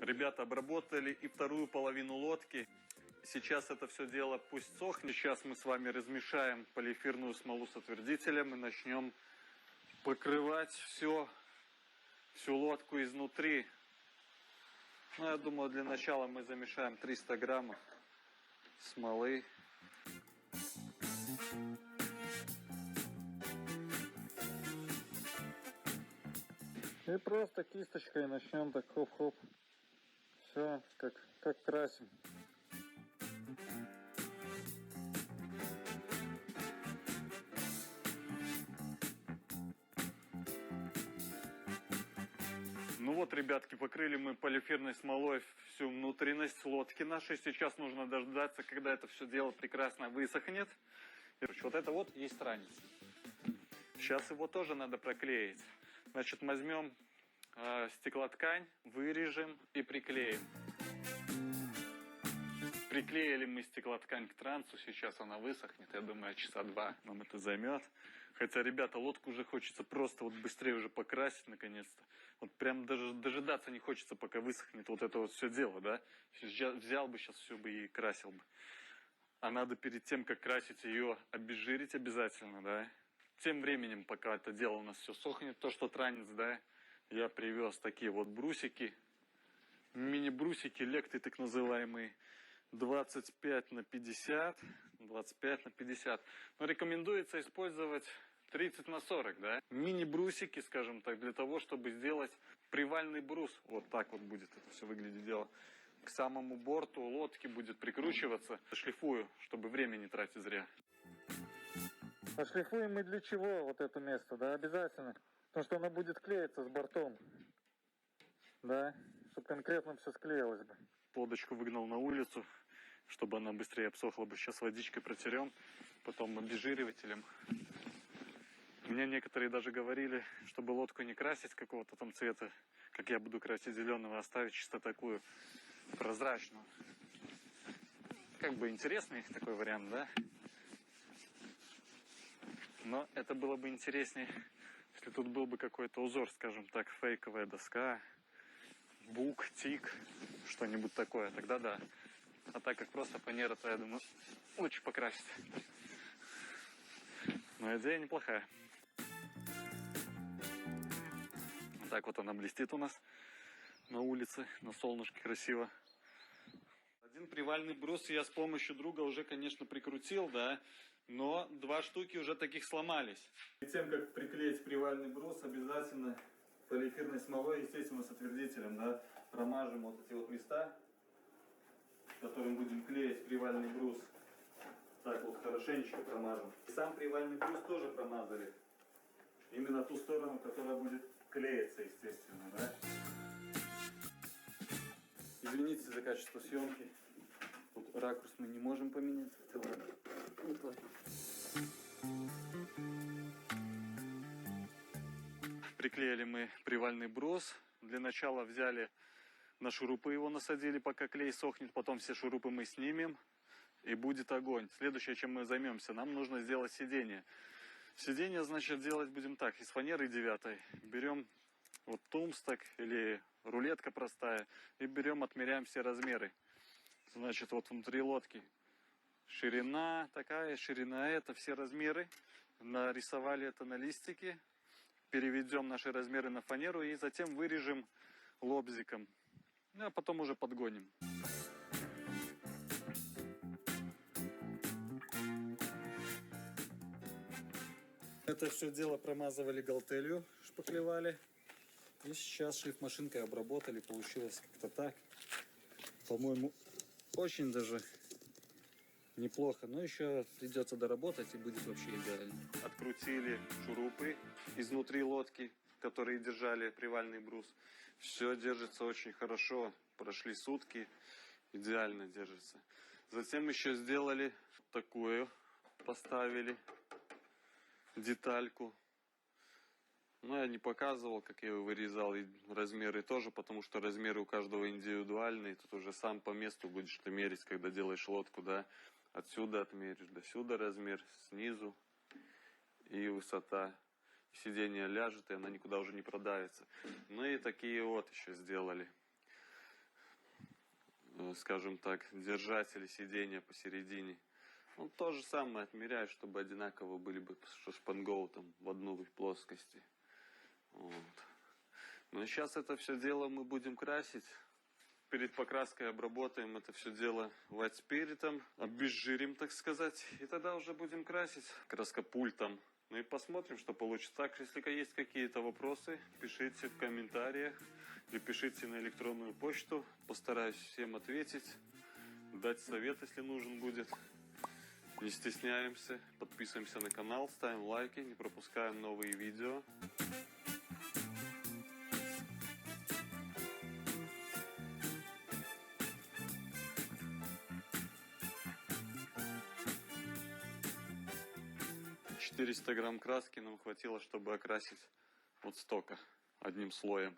Ребята обработали и вторую половину лодки. Сейчас это все дело пусть сохнет. Сейчас мы с вами размешаем полиэфирную смолу с отвердителем и начнем покрывать всю лодку изнутри. Ну, я думаю, для начала мы замешаем 300 граммов смолы. И просто кисточкой начнем так хоп-хоп. Все, как красим. Ну вот, ребятки, покрыли мы полиэфирной смолой всю внутренность лодки нашей. Сейчас нужно дождаться, когда это все дело прекрасно высохнет. Вот это вот есть ранец. Сейчас его тоже надо проклеить. Значит, возьмем стеклоткань, вырежем и приклеим. Приклеили мы стеклоткань к трансу, сейчас она высохнет, я думаю, часа 2 нам это займет. Хотя, ребята, лодку уже хочется просто вот быстрее уже покрасить наконец-то. Вот прям даже дожидаться не хочется, пока высохнет вот это вот все дело, да. Взял бы сейчас все бы и красил бы. А надо перед тем, как красить ее, обезжирить обязательно, да. Тем временем, пока это дело у нас все сохнет, то, что транец, да, я привез такие вот брусики, мини-брусики, лекты так называемые, 25 на 50, 25 на 50. Но рекомендуется использовать 30 на 40, да. Мини-брусики, скажем так, для того, чтобы сделать привальный брус. Вот так вот будет это все выглядеть дело. К самому борту лодки будет прикручиваться. Шлифую, чтобы время не тратить зря. А шлифуем мы для чего вот это место, да, обязательно? Потому что оно будет клеиться с бортом, да, чтобы конкретно все склеилось бы. Лодочку выгнал на улицу, чтобы она быстрее обсохла бы. Сейчас водичкой протерем, потом обезжиривателем. Мне некоторые даже говорили, чтобы лодку не красить какого-то там цвета, как я буду красить зеленого, оставить чисто такую прозрачную. Как бы интересный такой вариант, да? Но это было бы интереснее, если тут был бы какой-то узор, скажем так, фейковая доска, бук, тик, что-нибудь такое, тогда да. А так как просто фанера, то я думаю, лучше покрасить. Но идея неплохая. Вот так вот она блестит у нас на улице, на солнышке красиво. Один привальный брус я с помощью друга уже, конечно, прикрутил, да, но 2 штуки уже таких сломались. Перед тем, как приклеить привальный брус, обязательно полиэфирной смолой, естественно, с отвердителем, да, промажем вот эти вот места, которым будем клеить привальный брус. Так вот, хорошенечко промажем. Сам привальный брус тоже промазали. Именно ту сторону, которая будет клеиться, естественно, да. Извините за качество съемки. Тут ракурс мы не можем поменять. Приклеили мы привальный брус. Для начала взяли на шурупы, его насадили, пока клей сохнет. Потом все шурупы мы снимем, и будет огонь. Следующее, чем мы займемся, нам нужно сделать сиденье. Сиденье, значит, делать будем так. Из фанеры 9 берем вот тумсток или рулетка простая, и берем, отмеряем все размеры. Значит, вот внутри лодки ширина такая, ширина это, все размеры. Нарисовали это на листике. Переведем наши размеры на фанеру и затем вырежем лобзиком. Ну, а потом уже подгоним. Это все дело промазывали галтелью, шпаклевали. И сейчас шлифмашинкой обработали. Получилось как-то так. По-моему, очень даже неплохо. Но еще придется доработать, и будет вообще идеально. Открутили шурупы изнутри лодки, которые держали привальный брус. Все держится очень хорошо. Прошли сутки. Идеально держится. Затем еще сделали такую. Поставили детальку. Но я не показывал, как я его вырезал, и размеры тоже, потому что размеры у каждого индивидуальные. Тут уже сам по месту будешь ты мерить, когда делаешь лодку, да. Отсюда отмеришь, до сюда размер, снизу и высота. Сиденье ляжет, и она никуда уже не продавится. Ну и такие вот еще сделали, скажем так, держатели сиденья посередине. Ну, то же самое отмеряю, чтобы одинаково были бы шпангоутом в одной плоскости. Вот. Ну и сейчас это все дело мы будем красить. Перед покраской обработаем это все дело white спиритом, обезжирим, так сказать. И тогда уже будем красить краскопультом. Ну и посмотрим, что получится. Так, если есть какие-то вопросы, пишите в комментариях или пишите на электронную почту. Постараюсь всем ответить, дать совет, если нужен будет. Не стесняемся, подписываемся на канал, ставим лайки, не пропускаем новые видео. — 400 грамм краски нам хватило, чтобы окрасить вот столько одним слоем.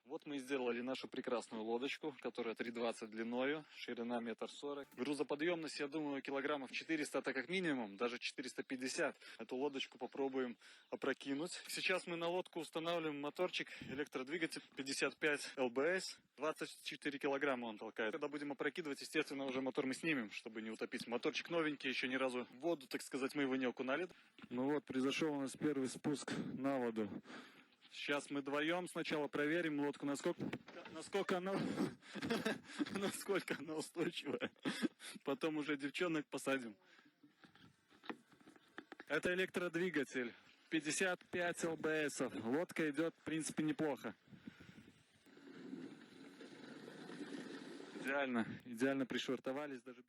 Вот мы и сделали нашу прекрасную лодочку, которая 3,20 длиною, ширина 1,40 м. Грузоподъемность, я думаю, килограммов 400, это как минимум, даже 450. Эту лодочку попробуем опрокинуть. Сейчас мы на лодку устанавливаем моторчик, электродвигатель 55 ЛБС. 24 килограмма он толкает. Когда будем опрокидывать, естественно, уже мотор мы снимем, чтобы не утопить. Моторчик новенький, еще ни разу в воду, так сказать, мы его не окунали. Ну вот, произошел у нас первый спуск на воду. Сейчас мы вдвоем сначала проверим лодку, насколько она устойчивая. Потом уже девчонок посадим. Это электродвигатель. 55 ЛБС. Лодка идет, в принципе, неплохо. Идеально пришвартовались даже.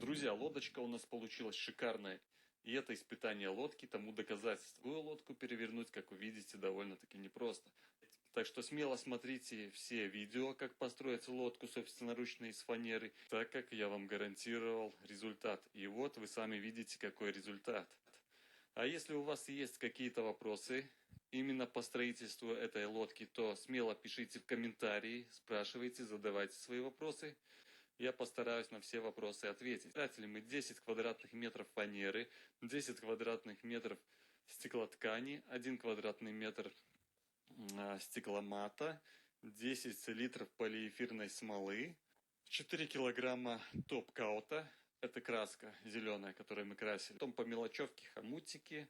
Друзья, лодочка у нас получилась шикарная. И это испытание лодки тому доказательство. Такую лодку перевернуть, как вы видите, довольно-таки непросто. Так что смело смотрите все видео, как построить лодку собственноручно из фанеры, так как я вам гарантировал результат. И вот вы сами видите, какой результат. А если у вас есть какие-то вопросы именно по строительству этой лодки, то смело пишите в комментарии, спрашивайте, задавайте свои вопросы. Я постараюсь на все вопросы ответить. Тратили мы 10 квадратных метров фанеры, 10 квадратных метров стеклоткани, 1 квадратный метр стекломата, 10 литров полиэфирной смолы, 4 килограмма топ-каута, это краска зеленая, которой мы красили. Потом по мелочевке хомутики,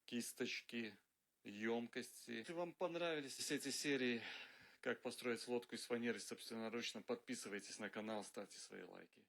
кисточки, емкости. Если вам понравились эти серии, как построить лодку из фанеры собственноручно, подписывайтесь на канал, ставьте свои лайки.